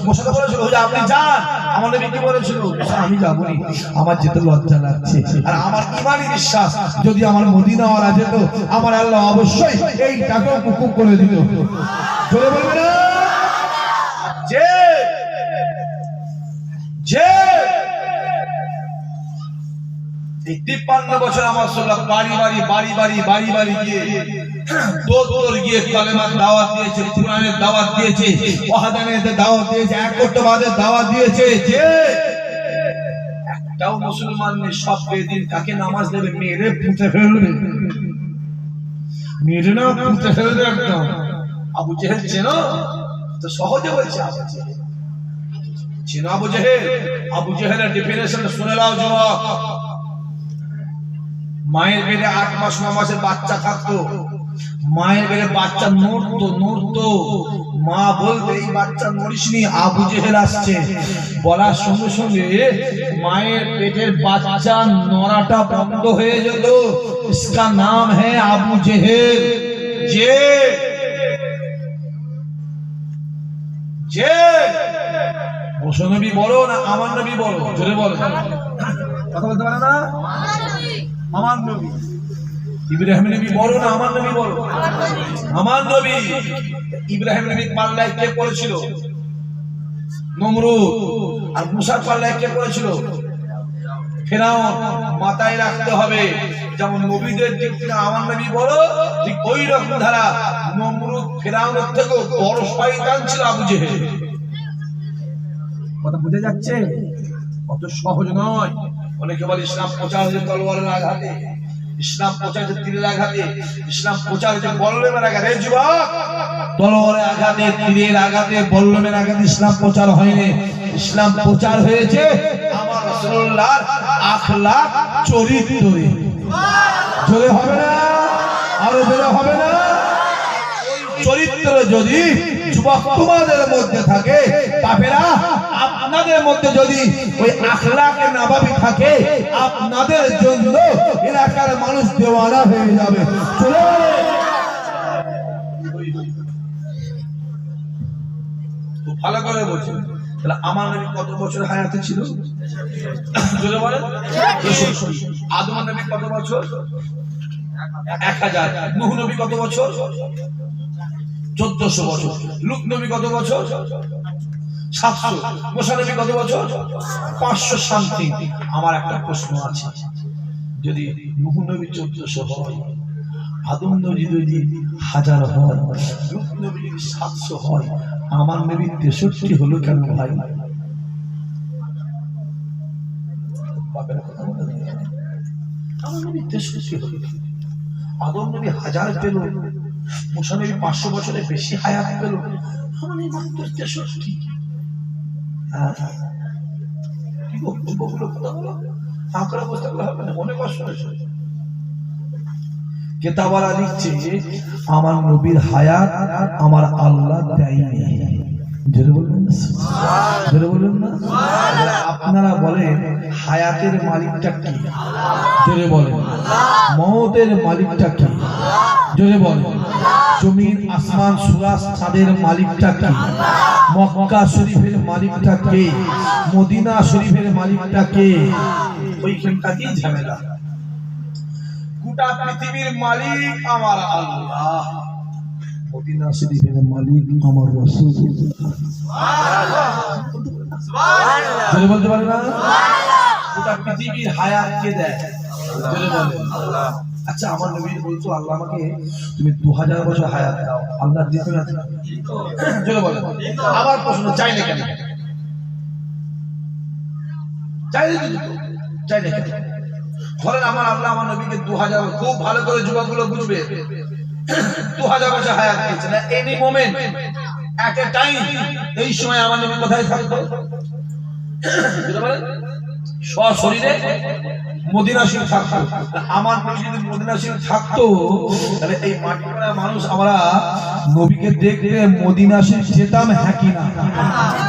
Speaker 1: মুসা তো বলেছিল হুজুর আপনি যান, আমার নবী কি বলেছিল? আমি যাবো না, আমার যেতে লজ্জা লাগছে। আর আমার ইমানি বিশ্বাস যদি আমার মদিনাওয়ালা যেত আমার আল্লাহ অবশ্যই এইটাকেও হুকুম করে দিত। জোরে বলবেন না যে যে 53 বছর আমার রাসূলুল্লাহ বাড়ি বাড়ি গিয়ে দৌড় গিয়ে কালেমার দাওয়াত দিয়েছে, কুরআনের দাওয়াত দিয়েছে, ওয়াহদানের দাওয়াত দিয়েছে, একত্ববাদের দাওয়াত দিয়েছে। যে একটাও মুসলমান নেই সব বেদিন তাকে নামাজ দেবে মেরে পুঁতে ফেলবে, মেরে না পুঁতে ফেলবে একদম। আবু জেহেল চেনো তো? সহজে বলছে আবু জেহেল চেনো? আবু জেহেল, আবু জেহেলের ডেফিনেশন শুনে নাও যুবক। মায়ের পেটে 8 মাস 9 মাসের বাচ্চা থাকতো, মায়ের পেটে বাচ্চা নড়তো, মা বলতে এই বাচ্চা নড়িসনি, আবু জেহেল আসছে। বলার সঙ্গে সঙ্গে মায়ের পেটের বাচ্চা নড়াটা বন্ধ হয়ে যেত। इसका नाम है আবু জেহেল। যে নবী বলো না আমার নবী বলো, জোরে বলো, কথা বলতে পারে না? আমার নবী। ইব্রাহিম নবী বলো না আমার নবী বলো, আমার নবী। ইব্রাহিম নবী পাল্লায় কে পড়েছিল? নমরুদ। আর মুসার পাল্লায় কে পড়েছিল? ফেরাউন। মাথায় রাখতে হবে, যেমন নবীদের দিক থেকে আমার নবী বড়, ঠিক ওই রকম ধারা নমরুদ ফেরাউনের থেকেও বড় শয়তান ছিল আবু জেহেল। কথা বুঝে যাচ্ছে? অত সহজ নয়। অনেকে বলে ইসলাম প্রচার হয়েছে তলোয়ারের আঘাতে, ইসলাম প্রচার হয়েছে তীরের আঘাতে, ইসলাম প্রচার হয়েছে বল্লমের আঘাতে। যুবক, তলোয়ারের আঘাতে, তীরের আঘাতে, বল্লমের আঘাতে ইসলাম প্রচার হয়নি। ইসলাম প্রচার হয়েছে আমার রাসূলুল্লাহর আখলাক, চরিত্রে। জোরে হবে না? আরো জোরে হবে না? চরিত্র যদি যুবক তোমাদের মধ্যে থাকে, কাফেরা আপনাদের মধ্যে যদি ওই আখলাকে নববী থাকে, আপনাদের জন্য এলাকার মানুষ দেওয়ানা হয়ে যাবে। চলে খুব ভালো করে বলছেন। তাহলে আমার নবী কত বছর হায়াতে ছিল? জোরে বলেন। আদম নবী কত বছর? 1000। নূহ নবী কত বছর? 1400 বছর। লূত নবী কত বছর? 700। মুসা নবী কত বছর? 500 সামথিং। আমার একটা প্রশ্ন আছে, যদি নূহ নবী 1400 হয়, আদম নবী যদি 1000 হয়, লূত নবী যদি 700 হয়, আমার নবী 63 হলো কেন ভাই? আমার নবী 63 হলো। আদম নবী 1000 পেল, মুসা নবী 500 বছরের বেশি হায়াত পেল, আমার নবী মাত্র 63। কি বক্তব্যগুলো কথা বলো, আঁকড়া বসতে হবে না, মনে কষ্ট হয়েছে। কেতাবারা লিখছে আমার নবীর হায়াত আমার আল্লাহ দেয়নি। জোরে বলবেন না? জোরে বলবেন না? আপনারা বলেন হায়াতের মালিকটা কি? জোরে বলেন। মওতের মালিকটা কি? জোরে বলেন। জমিন আসমান সূরাজ চাঁদের মালিকটা কি? মক্কা শরীফের মালিকটা কে? মদিনা শরীফের মালিকটা কে? ওইখানটা কি ঝামেলা? গোটা পৃথিবীর মালিক আমার আল্লাহ, মদিনা শরীফের মালিক আমার রাসূল। সুবহানাল্লাহ। বলতে পারে না? গোটা পৃথিবীর হায়াত কে দেয়? জোরে বলেন। আল্লাহ। আচ্ছা, আমার নবী বলতো আল্লাহ আমাকে তুমি 2000 বছর হায়াত দাও, আল্লাহ দিতে না? জোরে বলেন। আবার প্রশ্ন, চাই না কেন? চাই না কেন? ধরেন আমার আল্লাহ আমার নবীকে 2000, খুব ভালো করে যুবকগুলো বুঝবে, 2000 বছর হায়াত দিয়েছেন। এনি মোমেন্ট, এট এ টাইম, এই সময় আমার নবী কোথায় থাকতো? সশরীরে মদিনা শরীফ থাকতো। আমার নবী যদি মদিনা শরীফ থাকতো, তাহলে এই মাটির মানুষ আমরা নবীকে দেখতে মদিনা শরীফ যেতাম, হ্যাঁ কি না?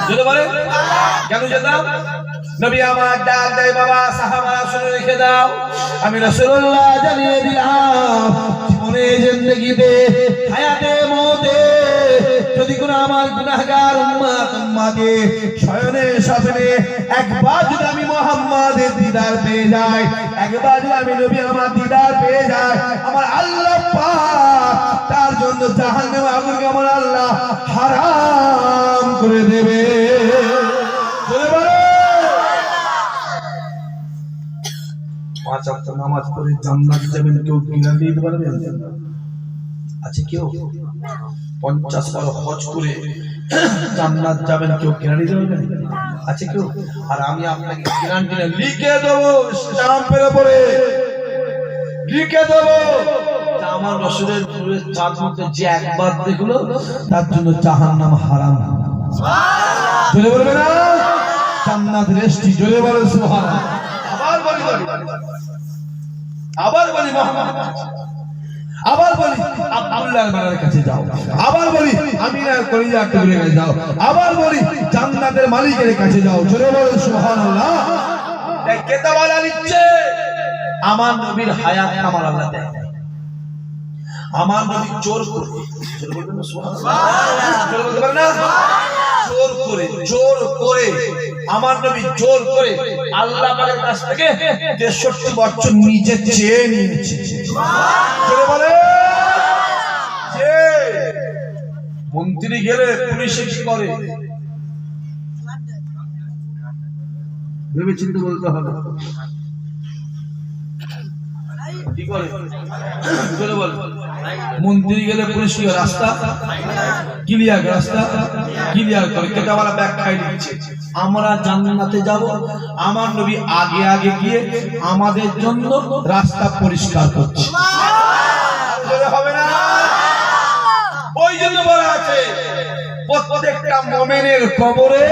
Speaker 1: যদি বলেন কেন যেতাম? নবী আমার ডাক দেয়, বাবা সাহাবারা শুনে রেখে দাও, আমি রাসূলুল্লাহ জানিয়ে দিলাম, জীবনে জিন্দেগিতে হায়াতে মওতে যদি কোনো আমার গুনাহগার উম্মতে শয়নে স্বপ্নে একবার যদি আমি মুহাম্মাদের দিদার পেয়ে যাই, একবার যদি আমি নবী আমার দিদার পেয়ে যাই, আমার আল্লাহ পাক তার জন্য জাহান্নামের আগুনকে আমার আল্লাহ হারাম করে দেবে। পাঁচ ওয়াক্ত নামাজ পড়ে জান্নাত যাবেন, কেউ কিনা দিতে পারবেন? আছে কেউ? 50 বার হজ করে জান্নাত যাবেন, কেউ কিনা দিতে পারবেন? আছে কেউ? আর আমি আপনাকে গ্যারান্টি লিখে দেবো, স্ট্যাম্পের উপরে লিখে দেবো, আমার রাসূলের নূরের চাঁদ মধ্যে যে একবার দেখলো তার জন্য জাহান্নাম হারাম। সুবহানাল্লাহ। জোরে বলবে না? জান্নাত রেস্টি। জোরে বলো সুবহানাল্লাহ। আবার বলি মুহাম্মদ। আবার বলি আব্দুল্লাহর মায়ের কাছে যাও, আবার বলি আমিনার কলিজার টুকরের কাছে যাও, আবার বলি জান্নাতের মালিকের কাছে যাও। জোরে বলো সুবহানাল্লাহ। তাই কেতা বলা দিচ্ছে আমার নবীর হায়াত আমার আল্লাহ দেয়। আমার নবী জোর করে, জোর বলবেন না সুবহানাল্লাহ, জোর বলতে পারেন না, জোর করে, জোর করে আমার নবী জোর করে আল্লাহ পাকের কাছ থেকে 63 বছর নিজে চেয়ে নিয়েছে। জোরে বলে যে মন্ত্রী গেলে পুলিশে কি করে ভেবে চিন্তে বলতে হবে, কি করে? জোরে বল। মন্ত্রী গেলে পুলিশ কি রাস্তা ক্লিয়ার, রাস্তা ক্লিয়ার করে কেটাওয়ালা ব্যাগ খাই দিচ্ছে। আমরা জান্নাতে যাব, আমার নবী আগে আগে গিয়ে আমাদের জন্য রাস্তা পরিষ্কার করছে। হবে না? ওই জন্য বলা আছে প্রত্যেকটা মুমিনের কবরে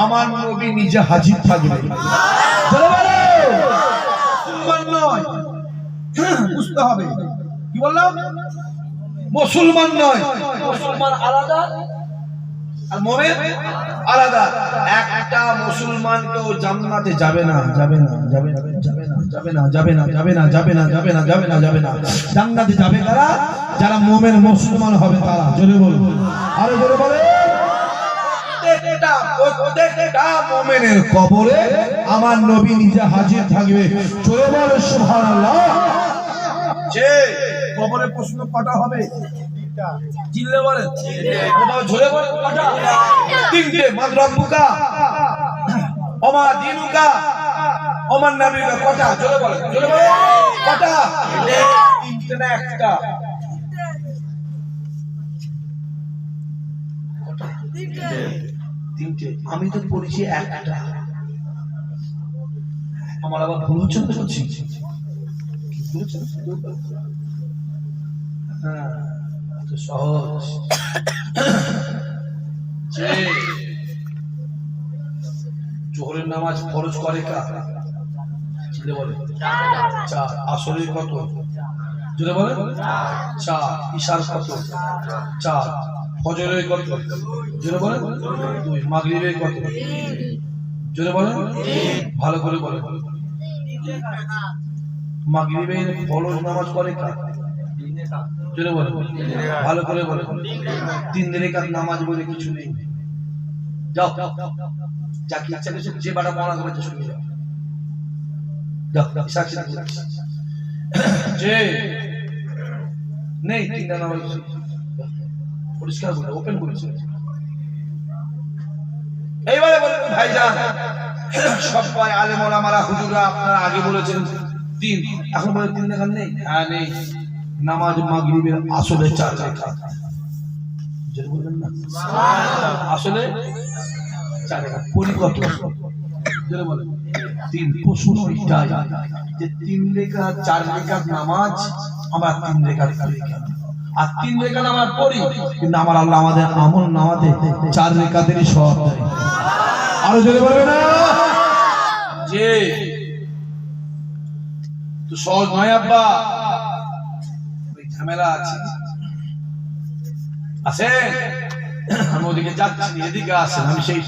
Speaker 1: আমার নবী নিজে হাজির থাকবে। বুঝতে হবে, কি বললাম? মুসলমান নয়, মুসলমান আলাদা আর মুমিন আলাদা। একটা মুসলমান কেউ জান্নাতে যাবে না, যাবে না, যাবে না, যাবে না, যাবে না, যাবে না, যাবে না, যাবে না, যাবে না, যাবে না, যাবে না। জান্নাতে যাবে কারা? যারা মুমিন মুসলমান হবে তারা। জোরে বলুন, আরে জোরে বলে। প্রত্যেকটা মুমিনের কবরে আমার নবী নিজে হাজির থাকবে। জোরে বলো সুবহানাল্লাহ। যে কবরে প্রশ্ন কটা হবে? চিল্লে বলেন, ঝরে বলেন কটা? 3টে। মান রব্বুকা, ওমা দীনুকা, ওমান নবীকা। কটা? জোরে বলেন, জোরে বলেন কটা? 3টে না একটা? কটা? 3টে। আমি তো পড়েছি একটা। আমার আবার ভুল হচ্ছে না বলছি? হ্যাঁ, তো সহজ। যে জোহরের নামাজ ফরজ করে কারা? জোরে বলে। 4। আসরের কত? জোরে বলে। 4। ইশার কত? 4। ফজরের কত? জোরে বলে। 2। মাগরিবের কত? জোরে বলে। ভালো করে বলে। মাগরিবের ফরজ নামাজ করে কারা? জোরে বলে, ভালো করে বলে। 3 রাকাত নামাজ বলে কিছু নেই। যাও যা কি ইচ্ছা করছে যে বাটা পড়া করেছে শুনে যাও। যাও সাক্ষী যে নেই 3টা নামাজ পরিষ্কার বলে, ওপেন করেছে। এইবারে বলেন ভাইজান, সবাই আলেম ওলামারা হুজুররা আপনারা আগে বলেছেন 3, এখন বলে 3 রাকাত নেই। হ্যাঁ নেই। নামাজ মাগরিবের আসলে 4 রাকাত। জোরে বলবেন না সুবহানাল্লাহ। আসলে 4 রাকাত। পড়ি কত? জোরে বলেন। 3। প্রশ্ন এটাই যে 3 রাকাত 4 রাকাত নামাজ আমরা 3 রাকাত পড়ি কেন? আর 3 রাকাত আমরা পড়ি কিন্তু আমার আল্লাহ আমাদের আমল নামাতে 4 রাকাতেরই সওয়াব দেয়। আরো জোরে বলবেন না যে তো সহজ নয় আব্বা, ঝামেলা আছে। আসেন, আমি ওদিকে যাচ্ছি, এদিকে আসেন। আমি সেই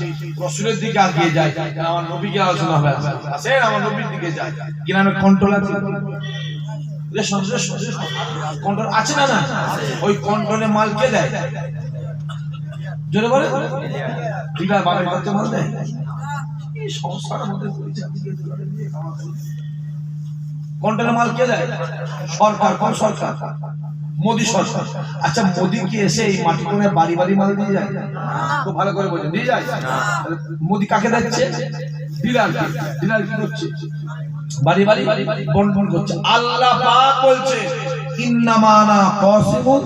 Speaker 1: রসুলের দিকে আগিয়ে যাই, আমার নবীকে আলোচনা হবে। আসেন, আমার নবীর দিকে যাই। গ্রামে কন্ট্রোল আছে, কন্ট্রোল আছে না? না, ওই কন্ট্রোলে মাল কে দেয়? জোরে বলে। ডিলার বাবার করতে মাল দেয়। এই সমস্যার মধ্যে কন্ট্রোলে মাল কে দেয়? সরকার। কোন সরকার? মোদি সরকার। আচ্ছা, মোদি কি এসে এই মাটি কোণে বাড়ি বাড়ি মাল দিয়ে যায়? খুব ভালো করে বলেন, দিয়ে যায়। মোদি কাকে দিচ্ছে? ডিলার। ডিলার কি করছে? বাড়ি বাড়ি বন্টন করছে। আল্লাহ পাক বলছে ইন্নামা আনা কাসিমুন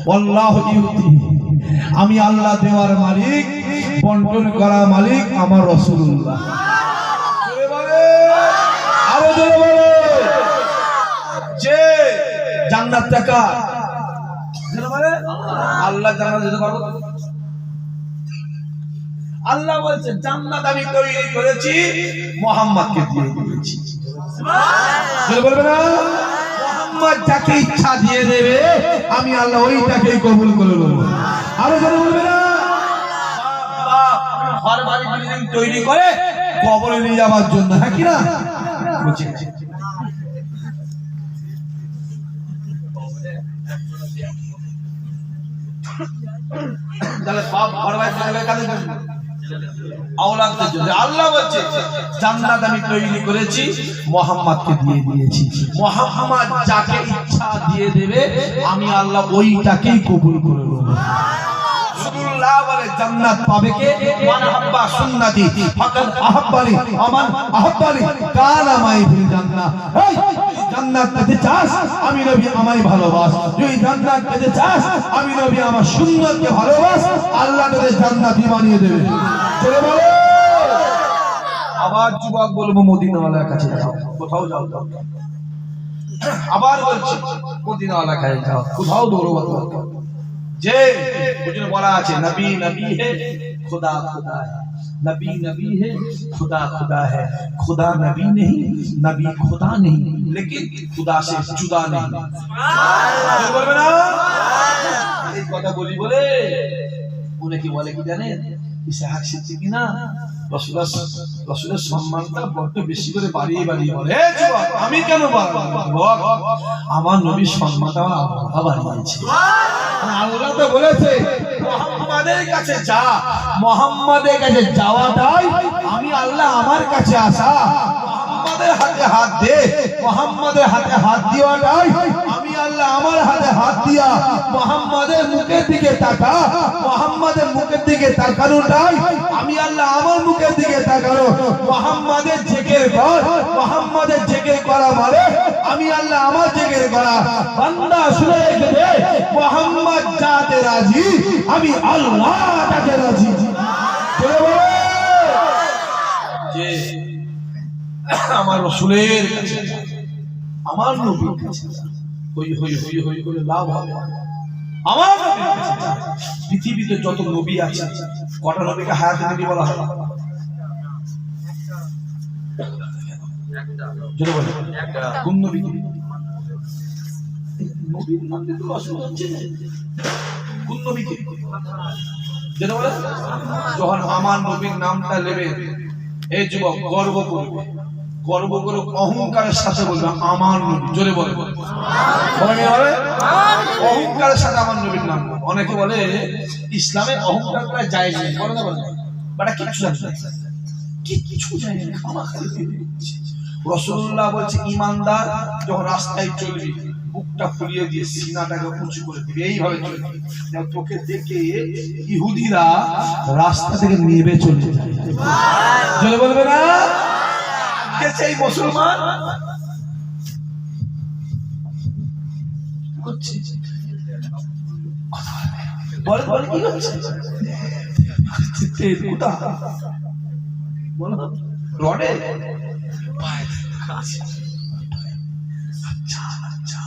Speaker 1: ওয়াল্লাহু ইউতি। আমি আল্লাহ দেওয়ার মালিক, বন্টন করা মালিক আমার রাসূলুল্লাহ। জোরে বলে, আরো জোরে বলে। যে জান্নাত টাকা জোরে বলে, আল্লাহ জান্নাত দিতে পারবো। আল্লাহ বলছে জান্নাত আমি তৈরি করেছি, মুহাম্মদকে দিয়ে দিয়েছি। সুবহানাল্লাহ। জোরে বলবে না মোহাম্মদ যাকে ইচ্ছা দিয়ে দেবে আমি আল্লাহ ওইটাকেই কবুল করে নেব। আরো জোরে বলবে না? ঘর বাড়ি বিল্ডিং তৈরি করে কবরে নিয়ে যাওয়ার জন্য, হ্যাঁ কি না? তাহলে বাপ ঘর বাড়ি তৈরি করে কাদের জন্য? আওলাদদের জন্য। আল্লাহ বলছে জান্নাত আমি তৈরি করেছি, মুহাম্মদকে দিয়ে দিয়েছি। মুহাম্মদ যাকে ইচ্ছা দিয়ে দেবে আমি আল্লাহ ওইটাকেই কবুল করে নেব। রাসূলুল্লাহ বলে জান্নাত পাবে কে? মান আহাব্বা সুন্নতি ফাকাদ আহাব্বানি আমান আহাব্বানি কানা মাই ফিল জান্নাহ। এই জান্নাত পেতে চাস আমি নবী আমায় ভালোবাস, তুই জান্নাত পেতে চাস আমি নবী আমার সুন্নতকে ভালোবাস, আল্লাহ তোদের জান্নাতি বানিয়ে দেবে। চলে বলো। আবার যুবক বলবো মদিনাওয়ালার কাছে যাও, কোথাও যাও। আবার বলছি মদিনাওয়ালার কাছে যাও, কোথাও দৌড়াও। যে বুঝুন বলা আছে নবী নবী হে खुदा खुदा है, नबी नबी है खुदा खुदा है, खुदा नबी नहीं नबी खुदा नहीं लेकिन खुदा से जुदा नहीं। বলবে না? এই কথা বলি বলে উনি কি বলে কি জানেন? ইসহাক সিদ্দিকী না রাসূলের সম্মানটা বড় বেশি করে বাড়িয়ে বাড়িয়ে বলে, হে যুবক আমি কেন বাড়াবো? আমার নবীর সম্মানটা আল্লাহ বাড়িয়েছে। আল্লাহ তো বলেছে মুহাম্মাদের কাছে যা, মুহাম্মাদের কাছে যাওয়াটাই আমি আল্লাহ আমার কাছে আসা। মুহাম্মাদের হাতে হাত দে, মুহাম্মাদের হাতে হাত দেওয়াটাই আমি আল্লাহ আমার হাতে হাত দিয়া মুহাম্মাদের মুখের দিকে তাকা, মুহাম্মাদের মুখের দিকে তাকানোটাই আমি আল্লাহ আমার মুখের দিকে তাকানো। মুহাম্মাদের জিকির কর, মুহাম্মাদের জিকির করা মানে আমি আল্লাহ আমার জিকির করা। বান্দা শুনে রেখে দে, মুহাম্মদ যাতে রাজি আমি আল্লাহ তাতে রাজি। চলে বলো যে আমার রাসূলের কাছে, আমার নবীর কাছে হই হই হই হই করে লাভ হবে। আমার নবীর কাছে পৃথিবীতে যত নবী আছে কটা নবীকে হায়াতে নবী বলা হয়? জোরে বলো একটা। কোন নবী? নবীর নাম তো রাসূল হচ্ছে। কোন নবীকে? জোরে বলো। যখন আমার নবীর নামটা নেবে এই যুবক গর্ব করবে, গর্ব করে অহংকারের সাথে বলবে আমার নবী। জোরে বলে অহংকারের সাথে আমার নবীর নাম। অনেকে বলে ইসলামে অহংকার করা জায়েজ নেই, বলে না বলে বাট কিছু কিছু জানে না। রাসূলুল্লাহ বলছে ইমানদার যখন রাস্তায় চলবি বুকটা ফুলিয়ে দিয়ে সিনাটাকে উঁচু করে দিবি, এইভাবে চলবি তোকে দেখে ইহুদিরা রাস্তা থেকে নেমে চলে যায়। জোরে বলবে না? সেই মুসলমান করছে বলে বলে কি হচ্ছে? বলো রডে আচ্ছা আচ্ছা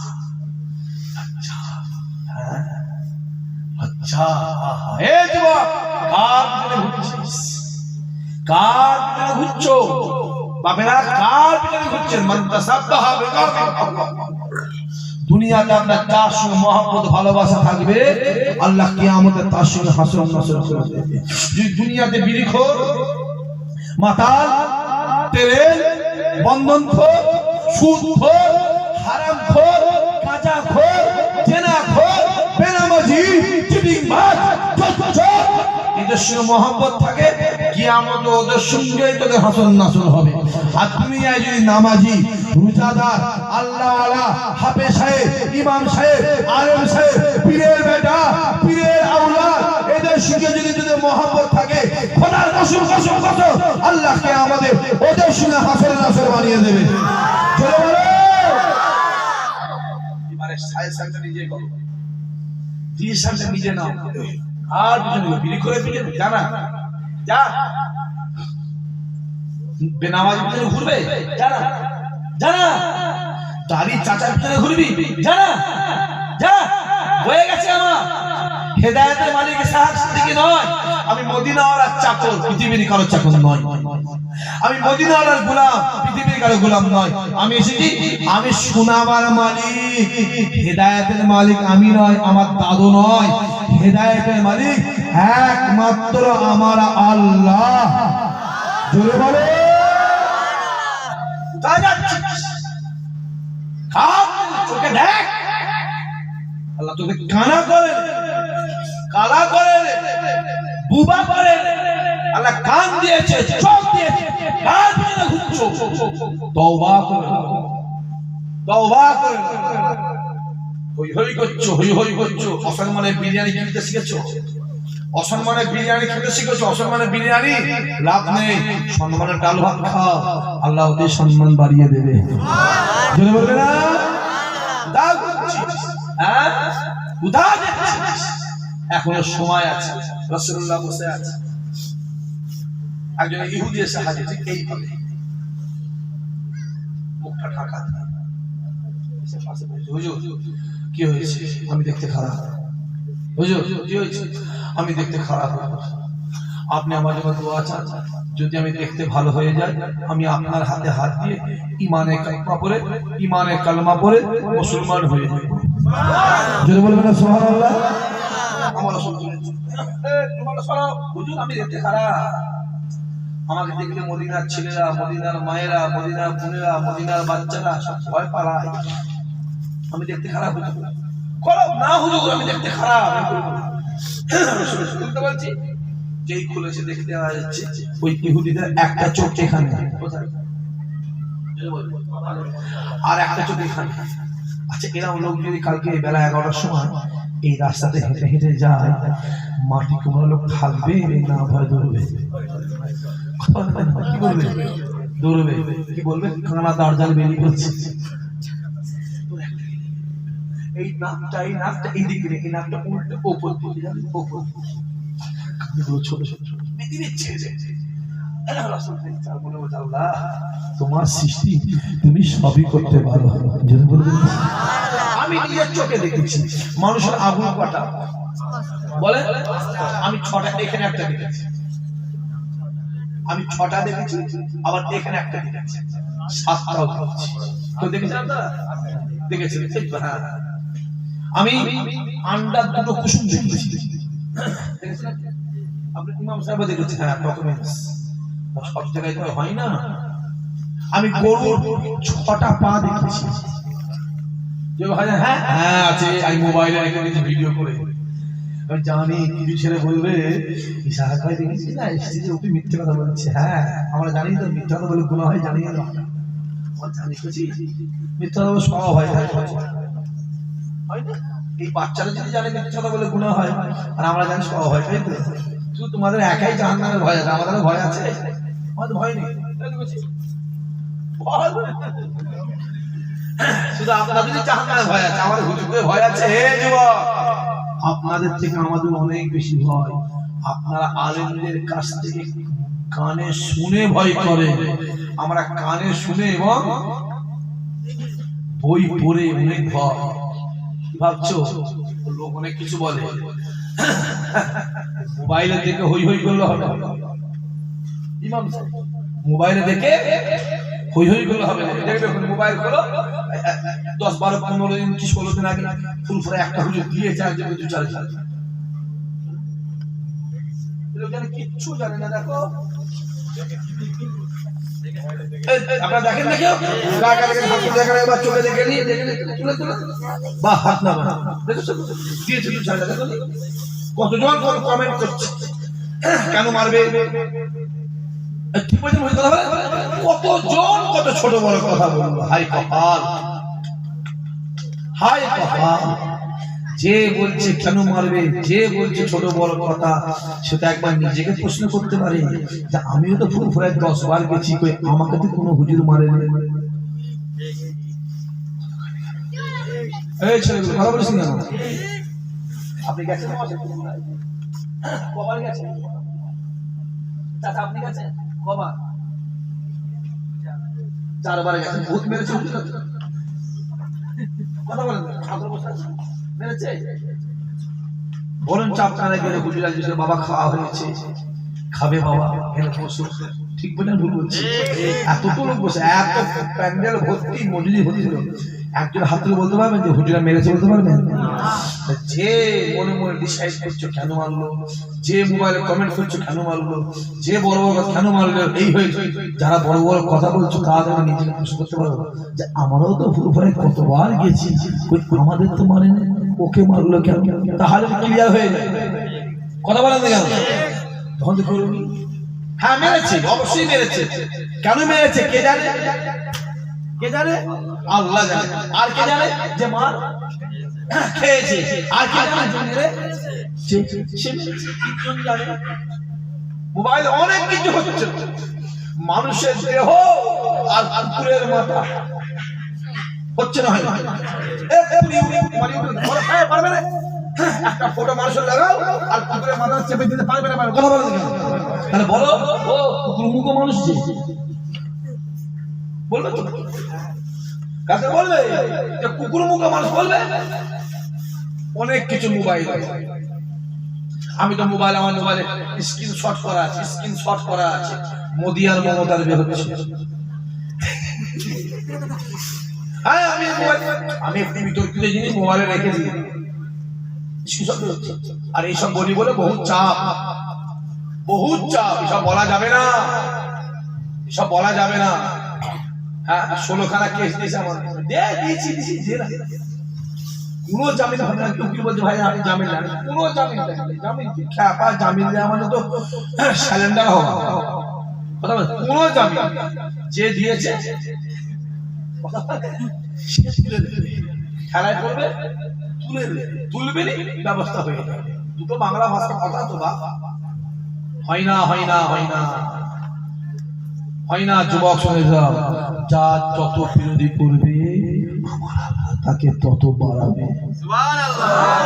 Speaker 1: আচ্ছা আচ্ছা। হে যুবক কার পিছনে ঘুরছিস? কার পিছনে ঘুরছো? বাপেরা কার পিছনে ঘুরছেন? মান তাসাব্বাহা বিকাউমিন। দুনিয়াতে আপনার তার সঙ্গে মহব্বত ভালোবাসা থাকবে, আল্লাহ কিয়ামতে তার সঙ্গে হাসর নাসর করে দেবে। যদি দুনিয়াতে বিড়িখোর, মাতাল, তেল, বন্ধনখোর, সুদখোর, হারামখোর, গাঁজাখোর, জেনাখোর, বেনামাজি, চিটিংবাজ, চোর, এদের সঙ্গে মহব্বত থাকে, কিয়ামতে ওদের সঙ্গেই তোদের হাসর নাসর হবে। আর দুনিয়ায় যদি নামাজি, রোজাদার, আল্লাহওয়ালা, হাফেজ সাহেব, ইমাম সাহেব, আলেম সাহেব, পীরের বেটা, পীরের আওলাদ, এদের সঙ্গে যদি তোদের মহব্বত থাকে, খোদার কসম কসম কসম আল্লাহকে আমাদের ওদের সঙ্গে হাসর নাসর বানিয়ে দেবে। চলো বলো এবারে সাইসানটা নিজে করো, দিশানটা নিজে নাও। আর পিছনে বিড়ি করে পিছনে জানা যা, বেনামাজি পিছনে ঘুরবে জানা জানা, দাড়ি চাচার পিছনে ঘুরবি জানা যা, হয়ে গেছে আমার হেদায়েতের মালিক সাহাব সিদ্দিকী নয়, আমি মদিনাওয়ালার চাকর, পৃথিবীর কারো চাকর নয়। আমি মদিনাওয়ালার গোলাম, পৃথিবীর কারো গোলাম নয়। আমি এসেছি, আমি শোনাবার মালিক। হেদায়েতের মালিক আমি নয়, আমার দাদু নয়। হেদায়েতের মালিক একমাত্র আমার আল্লাহ। জোরে বলে কোথায় যাচ্ছিস? চোখে দেখ, আল্লাহ তোকে কানা করে, কালা করে, বুবা করে। আল্লাহ কান দিয়েছে, চোখ দিয়েছে, কান দিয়ে ঘুরছো। তওবা করে, তওবা করে। হই হই করছো, হই হই করছো। অসম্মানে বিরিয়ানি খেতে শিখেছো, অসম্মানে বিরিয়ানি খেতে শিখেছো। অসম্মানে বিরিয়ানি লাভ নেই, সম্মানে ডাল ভাত খাও, আল্লাহ ওদের সম্মান বাড়িয়ে দেবে। জোরে বলবে না? দাও করছিস, হ্যাঁ উদা দেখছিস, এখনো সময় আছে। রাসূলুল্লাহ বসে আছে, একজন ইহুদি এসে হাজির, ঠিক এইভাবে মুখটা ঢাকা। হুজুর কি হয়েছে? আমি দেখতে খারাপ। হুজুর কি হয়েছে? আমি দেখতে খারাপ। আপনি আমার জন্য দোয়া চান, যদি আমি দেখতে ভালো হয়ে যাই, আমি আপনার হাতে হাত দিয়ে ঈমানে কালমা পড়ে, ঈমানে কালমা পড়ে মুসলমান হয়ে যাব। যদি বলবেন না সুবহানাল্লাহ। আমার তোমার সরাও হুজুর, আমি দেখতে খারাপ। আমাকে দেখলে মদিনার ছেলেরা, মদিনার মায়েরা, মদিনার বোনেরা, মদিনার বাচ্চারা সব ভয় পালায়। আমি দেখতে খারাপ করো না হুজুর, আমি দেখতে খারাপ। শুনতে বলছি, যেই খুলেছে দেখতে পাওয়া যাচ্ছে ওই ইহুদিদের একটা চোখ এখানে, আর একটা চোখ এখানে। আচ্ছা, এরকম লোক যদি কালকে বেলা 11টার সময় এই রাস্তাতে হেঁটে হেঁটে যায়, মাটি কোনো লোক থাকবে না ভয় দৌড়বে? কি বলবে? দৌড়বে। কি বলবে? কানা দাঁড় বেরিয়ে পড়ছে। এই নাকটা, এই নাকটা এইদিকে, এই নাকটা উল্টে ওপর দিকে যাবে, ওপর ছোট ছোট তোমার সৃষ্টি, তুমি সবই করতে পারো। আমি নিজের চোখে দেখেছি মানুষের আগুন কাটা বলে, আমি 6টা এখানে একটা দেখেছি, আমি 6টা দেখেছি, আবার এখানে একটা দেখেছি, 7টাও দেখেছি। কেউ দেখেছেন আপনারা? দেখেছেন? হ্যাঁ, আমি আন্ডার দুটো কুসুম দেখেছি। আপনি ইমাম সাহেব দেখেছেন? হ্যাঁ, ডকুমেন্টস সব জায়গায় তো হয় না। আমি গরুর 6টা পা দেখেছি। যে ভাই হ্যাঁ হ্যাঁ আছে, আমি মোবাইলে রেখে দিয়েছি ভিডিও করে। আমি জানি কিছু ছেলে বলবে ইশারা করে দেখেছি না, স্টেজে উঠে মিথ্যে কথা বলছে। হ্যাঁ, আমরা জানি তো মিথ্যা কথা বলে গুনাহ হয়, জানি না। আমরা জানি কিছু মিথ্যা কথা সব হয় না, হয় না? এই বাচ্চারা যদি জানে মিথ্যা কথা বলে গুনাহ হয়, আর আমরা জানি সব হয়, তাই তো? শুধু তোমাদের একাই জাহান্নামের ভয় আছে, আমাদের ভয় আছে? আমাদের ভয় নেই, শুধু আপনাদের জাহান্নামের ভয় আছে, আমাদের হুজুরের ভয় আছে। হে যুবক, আপনাদের থেকে আমাদের অনেক বেশি ভয়। আপনারা আলেমদের কাছ থেকে কানে শুনে ভয় করে, আমরা কানে শুনে এবং বই পড়ে অনেক ভয়। ভাবছো লোক অনেক কিছু বলে, মোবাইলে দেখে হই হই করলে হবে? মোবাইলে দেখে হই হই করলে হবে? দেখবে মোবাইল করো 10, 12, 15 দিন কি 16 দিন আগে ফুলফুরে একটা হুজুর দিয়েছে, একজন 2-4 জন লোক জানে কিচ্ছু জানে না। দেখো আপনারা দেখেন না, কেউ কাকা দেখেন, হাত দেখেন, একবার চোখে দেখে নিয়ে দেখেন, তুলে তুলে বা হাত না দেখো দিয়েছে 2-4 টা। দেখো কতজন কমেন্ট করছে, কেন মারবে? কতজন কত ছোট বড় কথা বলবো। হাই কপাল, হাই কপাল। যে বলছে কেন মারবে, যে বলছে ছোট বড় কথা, সেটা একবার নিজেকে প্রশ্ন করতে পারে যে আমিও তো ফুরফুরায় 10 বার গেছি, কই আমাকে তো কোনো হুজুর মারে না। এই ছেলেগুলো ভালো বলিস না। আপনি গেছেন কবার গেছেন? চাচা আপনি গেছেন কবার? 4 বার গেছেন। ভূত মেরেছে? কথা বলেন, ছাত্র বসে আছে, মেরেছে? বরঞ্চ আপনারা গেলে হুজুরা যে বাবা খাওয়া হয়েছে, খাবে বাবা, এখানে বসো। ঠিক বলে ভুল বলছি? এতটা লোক বসে, এত প্যান্ডেল ভর্তি, মজুরি ভর্তি ছিল। একজন হাত তুলে বলতে পারবেন যে হুজুরা মেরেছে, বলতে পারবেন? যে মনে মনে ডিসাইড করছো কেন মারলো, যে মোবাইলে কমেন্ট করছো কেন মারলো, যে বড় বড় কেন মারলো, এই হয়েছে। যারা বড় বড় কথা বলছো তাদের নিজেকে প্রশ্ন করতে পারবো যে আমরাও তো ভুল করে কতবার গেছি, আমাদের তো মানে না, ওকে মারলো কেন? তাহলে ক্লিয়ার হয়ে যায়। কথা বলেন না কেন? তখন তো করবি হ্যাঁ মেরেছে, অবশ্যই মেরেছে। কেন মেরেছে কে জানে? কে জানে? আল্লাহ জানে। আর কে জানে যে মার খেয়েছে? আর কে জানে? মোবাইল অনেক কিছু হচ্ছে, মানুষের দেহ আর কুকুরের মাথা হচ্ছে না, হয় পারবে না? একটা ফটো মানুষের লাগাও আর কুকুরের মাথা চেপে দিতে পারবে না? কথা বলো তাহলে বলো, ও কুকুর মুখো মানুষ যে বলবে তো, কাকে বলবে যে কুকুর মুখো মানুষ বলবে? অনেক কিছু মোবাইল। আমি তো মোবাইল, আমার মোবাইলে স্ক্রিনশট করা আছে, স্ক্রিনশট করা আছে মোদি আর মমতার বের হচ্ছে। হ্যাঁ আমি একটি বিতর্কিত জিনিস মোবাইলে রেখে দিই, আর এইসব বলি বলে বহুত চাপ, বহুত চাপ। এসব বলা যাবে না, এসব বলা যাবে না। হ্যাঁ 16খানা কেস দিয়েছে আমার, দিয়েছি কোনো জামিন হবে না। কেউ কি বলছে ভাই আপনি জামিন নেন, কোনো জামিন নেই। জামিন খ্যাপা, জামিন দেওয়া মানে তো স্যালেন্ডার হওয়া, কথা বল। কোনো জামিন যে দিয়েছে খেলায় পড়বে, তুলবে ব্যবস্থা হয়ে যাবে। দুটো বাংলা ভাষা কথা তো বা হয় না, হয় না, হয় না, হয় না। যুবক শুনে যাও, যা যত বিরোধী করবে তাকে তত বাড়াবে।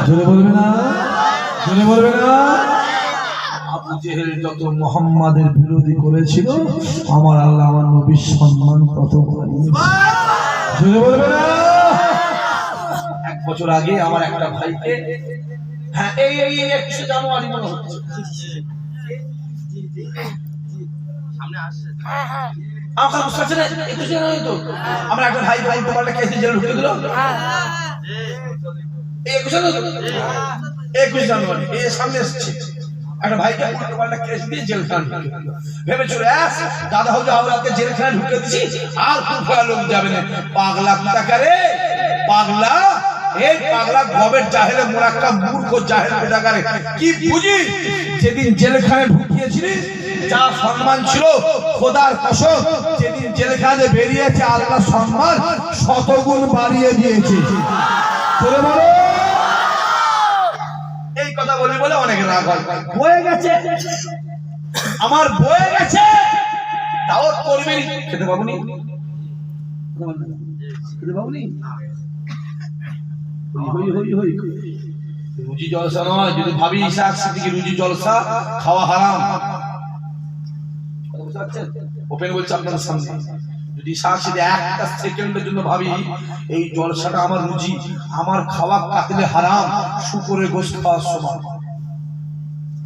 Speaker 1: জোরে বলবে না, জোরে বলবে না। আবু জেহেল যত মুহাম্মাদের বিরোধী করেছিল, আমার আল্লাহ আমার নবীর সম্মান তত বাড়িয়েছে। জোরে বলবে না। 1 বছর আগে আমার একটা ভাইকে, হ্যাঁ এই 21 জানুয়ারি মনে হচ্ছে, সামনে আসছে, আমার বুঝতে পারছে না 21 জানুয়ারি তো আমরা একটা ভাই তোমারটা কেসে জেলে ঢুকে দিল। এই 21 জানুয়ারি এই সামনে এসেছে একটা ভাইকে তোমারটা কেস দিয়ে জেলখানা ঢুকে দিল। ভেবেছিল দাদা হয়তো আওলাদকে জেলখানা ঢুকে দিছি, আর খুব লোক যাবে না। পাগলা কোথাকারে, পাগলা, এই পাগলা গবের জাহেলে মোরাক্কাব মূর্খ জাহেল কোথাকারে, কি বুঝি যেদিন জেলখানায় ঢুকিয়েছিলি যা সম্মান ছিল খোদার কসম, যেদিন জেলখানে বেরিয়েছে আল্লাহ সম্মান শতগুণ বাড়িয়ে দিয়েছে। এই কথা বলি বলে অনেক রাগ হয়, বয়ে গেছে আমার, বয়ে গেছে। দাওয়াত করবি, খেতে পাবনি, খেতে পাবনি। রুজি জলসা নয়, যদি ভাবি ঈসা সিদ্দিকী রুজি জলসা খাওয়া হারাম, ওপেন বলছে আপনাদের সামনে। যদি সাথে একটা সেকেন্ডের জন্য ভাবি এই জলসাটা আমার রুজি, আমার খাওয়া কাটলে হারাম, শুকরের গোশত খাওয়ার সমান।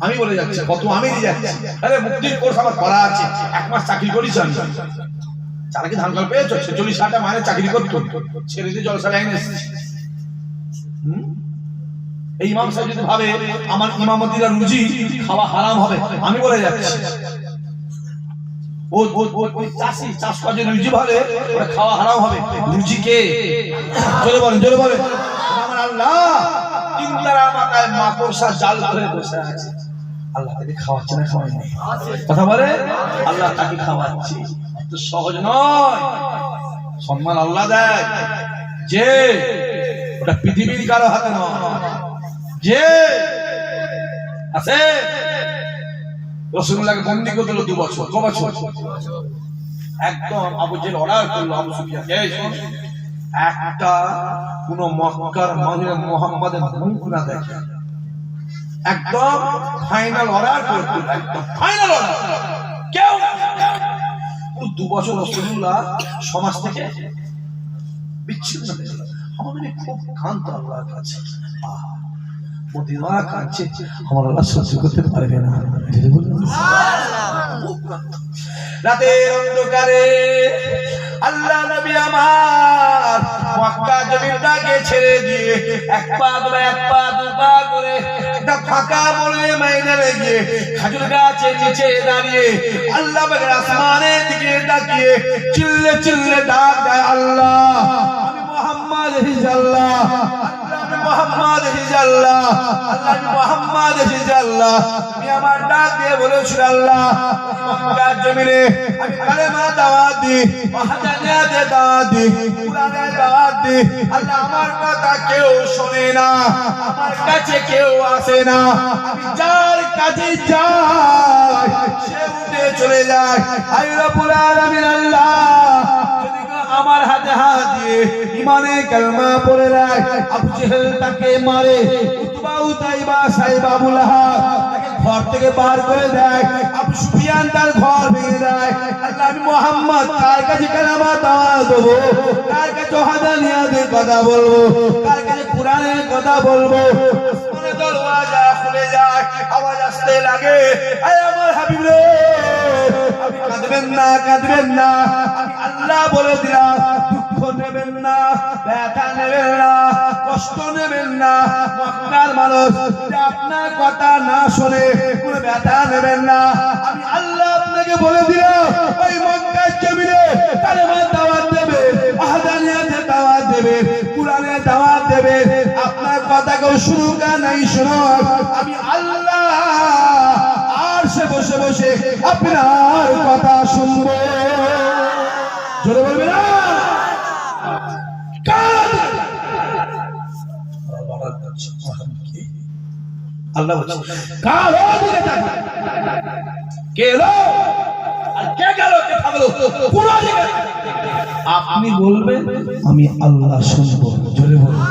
Speaker 1: আমি বলে যাচ্ছি, কত আমি দিয়ে যাচ্ছি। আরে মুক্তির কোর্স আমার করা আছে, 1 মাস চাকরি করিস আমি। যারা কি ধান কাল পেয়েছো 46-60 মাসে চাকরি করতো, ছেড়ে দিয়ে জলসা লাইনে এসেছি। এই ইমাম সাহেব যদি ভাবে আমার ইমামতিরা রুজি খাওয়া হারাম হবে, আমি বলে যাচ্ছি ওই চাষি চাষ কাজে রুজি ভাবে ওটা খাওয়া হারাম হবে। রুজি কে? জোরে বলেন, জোরে বলেন। আমার আল্লাহ তিনটার মাথায় মাকড়সা জাল ধরে বসে আছে, আল্লাহ তাকে খাওয়াচ্ছে না খাওয়াই না? কথা বলে আল্লাহ তাকে খাওয়াচ্ছে। তো সহজ নয়, সম্মান আল্লাহ দেয় যে ওটা পৃথিবীর কারো হাতে নয়, যে আছে রাসূলুল্লাহকে বন্দী করে দিল 2 বছর। ক বছর? একদম আবু জেহেল অর্ডার করলো আবু সুফিয়ান, এই শোন, একটা কোন মক্কার মানুষ মুহাম্মাদের মুখ না দেখে, একদম ফাইনাল অর্ডার করে দিল, একদম ফাইনাল অর্ডার। কেউ 2 বছর রাসূলুল্লাহ সমাজ থেকে বিচ্ছিন্ন হয়ে গেল। আমাদের খুব কান্ত আল্লাহর কাছে, মদিনা কাঁদছে, আমার আল্লাহ সহ্য করতে পারবে না। রাতের অন্ধকারে আল্লাহ নবী আমার মক্কা জমিনটাকে ছেড়ে দিয়ে এক পা দু পা করে একটা ফাঁকা বলে ময়দানে গিয়ে খেজুর গাছের নিচে দাঁড়িয়ে আল্লাহ পাকের আসমানের দিকে তাকিয়ে চিল্লে চিল্লে ডাক দেয়, আল্লাহ আমি মুহাম্মদ হিজাল্লাহ, মোহাম্মদ হিজাল্লাহ, আল্লাহ মোহাম্মদ হিজাল্লাহ। আমি আমার ডাক দিয়ে বলেছি, আল্লাহ মক্কার জমিনে আমি কালেমা দাওয়াত দিই, ওয়াহদানিয়াতে দাওয়াত দিই, কুরআনের দাওয়াত দিই, আল্লাহ আমার কথা কেউ শোনে না, আমার কাছে কেউ আসে না। আমি যার কাছে যাই সে উঠে চলে যায়। আয় রব্বুল আলামিন আল্লাহ যদি আমার হাতে হাত দিয়ে ইমানে কালমা পড়ে রাখ, আবু জেহেল তাকে মারে, উতবা উতাইবা সাইবা আবু লাহাব তাকে ঘর থেকে বার করে দেয়, আবু সুফিয়ান তার ঘর ভেঙে দেয়। আল্লাহ আমি মুহাম্মদ কার কাছে কালেমা দাওয়াত দেব, কার কাছে ওয়াহদানিয়াতের কথা বলবো, কার কাছে কুরআনের কথা বলবো। আসমানের দরওয়াজা খুলে যায়, আওয়াজ আসতে লাগে, আয় আমার হাবিব রে, আপনি কাঁদবেন না, কাঁদবেন না, আমি আল্লাহ বলে দিলাম, দুঃখ নেবেন না, ব্যথা নেবেন না, কষ্ট নেবেন না। মক্কার মানুষ যদি আপনার কথা না শোনে কোনো ব্যথা নেবেন না। আমি আল্লাহ আপনাকে বলে দিলাম, ওই মক্কার জমিনে কালেমার দাওয়াত দেবে, ওয়াহদানিয়াতের দাওয়াত দেবে, কুরআনের দাওয়াত দেবে। আপনার কথা কেউ শুনুক আর নাই শুনুক, আমি আল্লাহ আর সে বসে বসে আপনার কথা শুনবো। জোরে বলবে না? আল্লাহ আপনি বলবেন, আমি আল্লাহ শুনবো। জোরে বলবেন।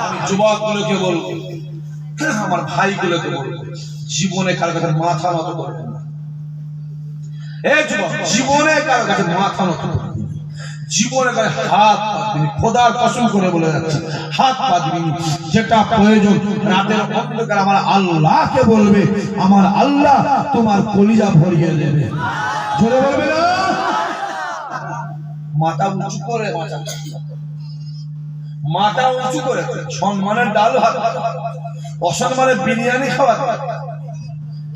Speaker 1: আমি যুবক গুলোকে বলবো, আমার ভাই গুলোকে বলবো, জীবনে কারো কাছে মাথা নত করবেন না। এই যুবক, জীবনে কারো কাছে মাথা নত করবেন, জীবনে কারো হাত পাতবেন, খোদার কসম করে বলে যাচ্ছি, হাত পাতবেন। যেটা প্রয়োজন রাতের অন্ধকার আমার আল্লাহকে বলবে, আমার আল্লাহ তোমার কলিজা ভরিয়ে দেবে। জোরে বলবে না? মাথা উঁচু করে, মাথা উঁচু করে, সম্মানের ডাল ভাত, অসম্মানের বিরিয়ানি খাওয়া,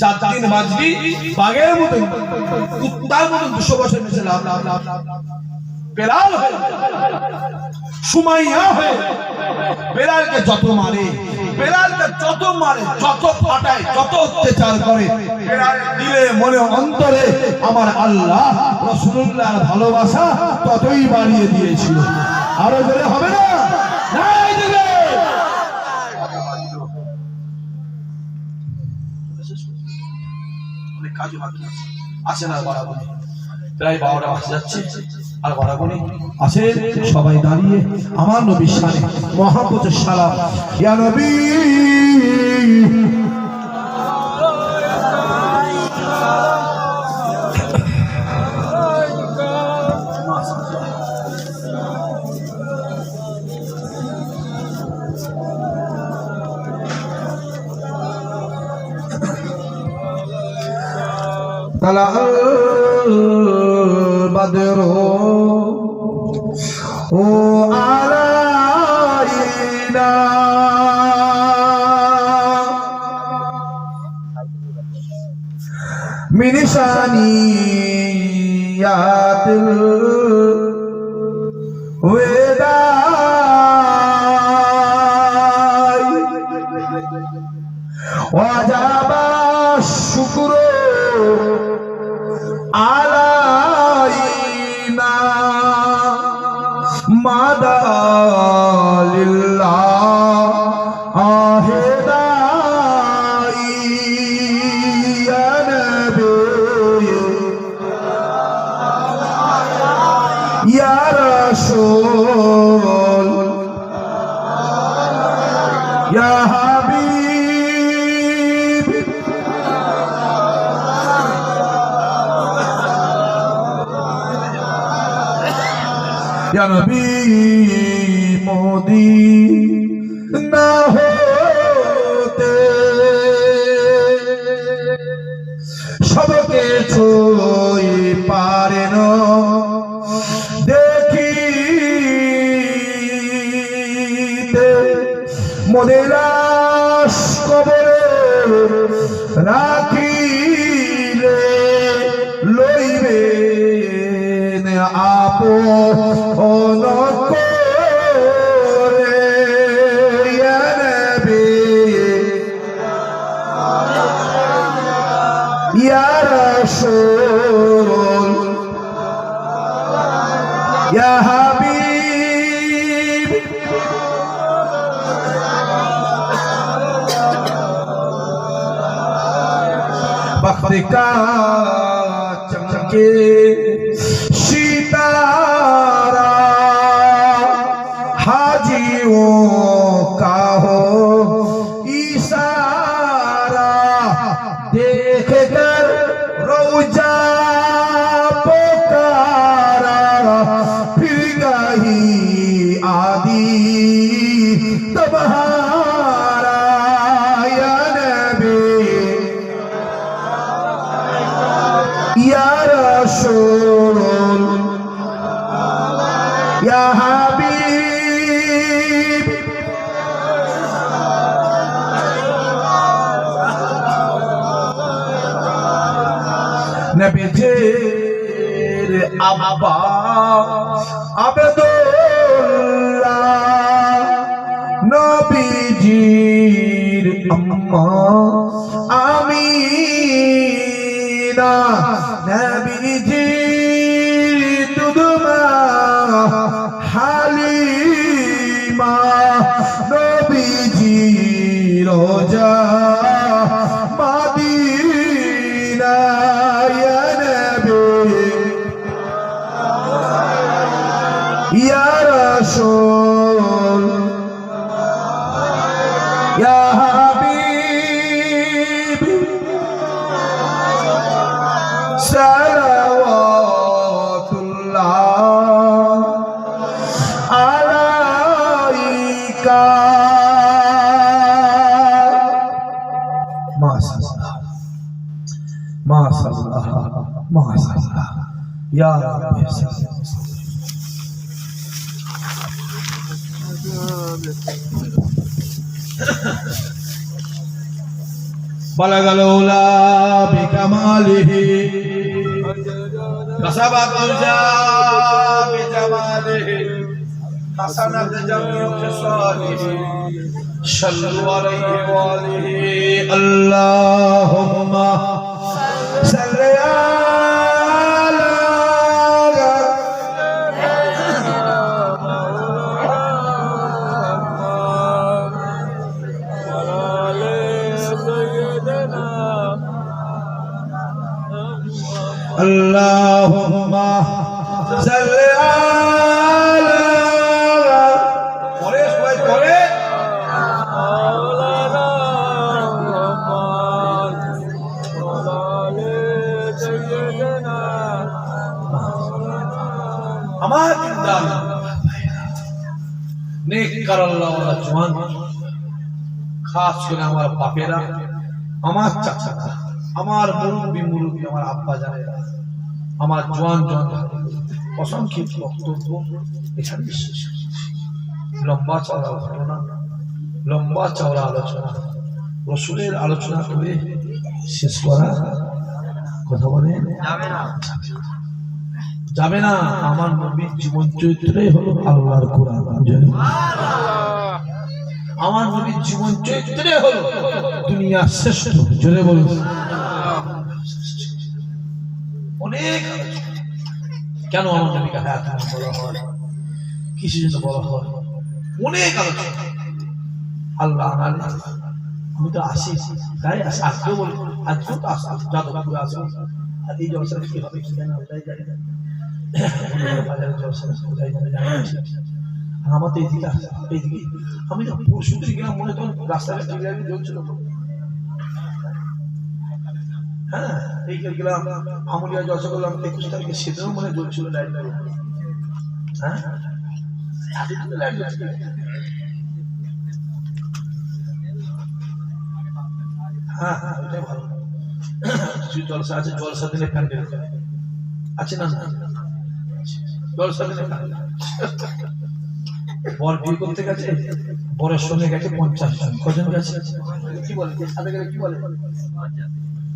Speaker 1: 4 দিন বাজবি বাঘের মতন, কুত্তার মতন 200 বছর বেঁচে লাভ। বেলাল সুমাইয়া হয়ে বেলালকে যত মারে, বেলালকে যত মারে, যত ফাটায়, যত অত্যাচার করে, বেলাল দিলে মনে অন্তরে আমার আল্লাহ রাসূলুল্লাহর ভালোবাসা ততই বাড়িয়ে দিয়েছিল। আরো জোরে হবে না? নাই দিলে কাজু বাকি আছে না, বাড়াবো প্রায় 12টা বাজে যাচ্ছে, আর বাড়াবো আছে। সবাই দাঁড়িয়ে আমার নবীর শানে মহব্বতের সালাম। ইয়া নবী البدر علينا من ثنيات الوداع وجب الشكر علينا مدى لله داعي يا نبي يا رسول يا حبيب या नबी मोदी ना होते
Speaker 2: সই পারে না দেখিতে মোদের লাশ কবরে রাখিলে লইবে আপন করে ইয়া নবী ইয়া রাসূল ইয়া হাবিব वक्त का चमके सितारा हाजियों का हो इशारा देख कर रोजा पुकारा फिर गई आदि तुम्हारा या नबी या रसूल या हबीब नबीजीर अब्बा अब्दुल्लाह नबीजीर अम्मा आमीना नबीजीर दुदुमा हालिमा नबीजीर रोजा मदीना या नबी या रसूल या हबीब सलावतुल्लाह अलैका माशाअल्लाह माशाअल्लाह या रब्बी बलगल उला बिकमालिही कसबत उजा बिजमालिही हसनत जमीउ खिसालिही सल्लु अलैहि व आलिहि अल्लाहुम्मा सल्लि अल्लाहुम्मा सल्लि अला परे सबाई परे मौलाना मौलाले सय्यदना আমার জিন্দান নেক কর আল্লাহ ওয়ালা জওয়ান খাস করে আমার বাপেরা আমার চাচারা আমার মুরব্বি আমার আব্বা জানেরা আমার জওয়ান অসংখ্য বক্তব্য এখানে শেষ লম্বা চওড়া ঘটনা লম্বা চওড়া আলোচনা রসুলের আলোচনা করে শেষ করা কথা বলে যাবে না আমার নবীর জীবন চরিত্রই হলো আল্লাহর কোরআন আমার নবীর জীবন চরিত্রই হলো দুনিয়ার শ্রেষ্ঠ জোরে বলুন অনেক কেন আমার নবীকে হায়াত বলা হয় কিসের জন্য বলা হয় অনেক আলোচনা আল্লাহ আমি তো আসি তাই আজকেও বলি আজকেও তো আসা যাদবপুরে আসা আর এই জলসা কি হবে কি জানা ওটাই জানি না বাজারে জলসা ওটাই জানি আমার তো এইদিকে এইদিকে আমি না পরশু দিন গেলাম মনে তখন রাস্তাঘাট ঠিক আছে জ্বলছিল হ্যাঁ এই গেলাম আমুলিয়া জলসা করলাম 21 তারিখে সেটাও মনে জ্বলছিল লাইট হ্যাঁ লাইট জ্বলছিল হ্যাঁ হ্যাঁ ওটাই ভালো কিছু জলসা আছে, জলসা দিলে প্যান্ডেল আছে না? জলসা দিলে প্যান্ডেল। বর বিয়ে করতে গেছে, বরের সঙ্গে গেছে 50 জন। কজন গেছে? কি বলে সাথে গেলে কি বলে?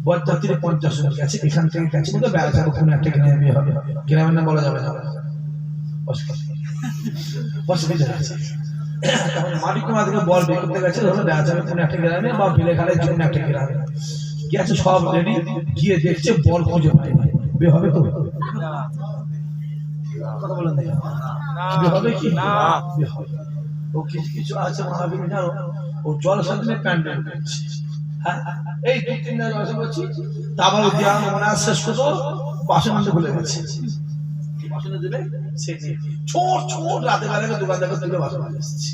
Speaker 2: বরযাত্রী 50 জন গেছে। এখান থেকে গেছে বলে বেড়াতে কোনো একটা গ্রামে বিয়ে হবে। গ্রামের নাম বলা যাবে না, অসুবিধা আছে। তখন মালিকমা থেকে বর বিয়ে করতে গেছে, ধরো বেড়াতে কোনো একটা গ্রামে বা বিলেখালের জন্য একটা গ্রামে গেছে, সব রেডি। গিয়ে দেখছে বর খুঁজে পায় না। বিয়ে হবে তো? কথা বলেন না, বিয়ে হবে কি না? বিয়ে হবে। ও কিছু কিছু আছে মহাবীর জানো, ও জলসা দিলে প্যান্ডেল করছে। হ্যাঁ, এই 2-3 দিন জলসা করছি, তারপর দিয়া মনে শেষ করতো, বাসন আনতে ভুলে গেছে। বাসনে দিলে সে ছোট ছোট রাতে বেলাকে দোকান থেকে তুলে বাসন নিয়ে এসেছে।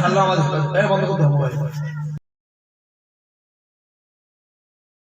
Speaker 2: আল্লাহ আমাদের বন্ধ করতে হবে।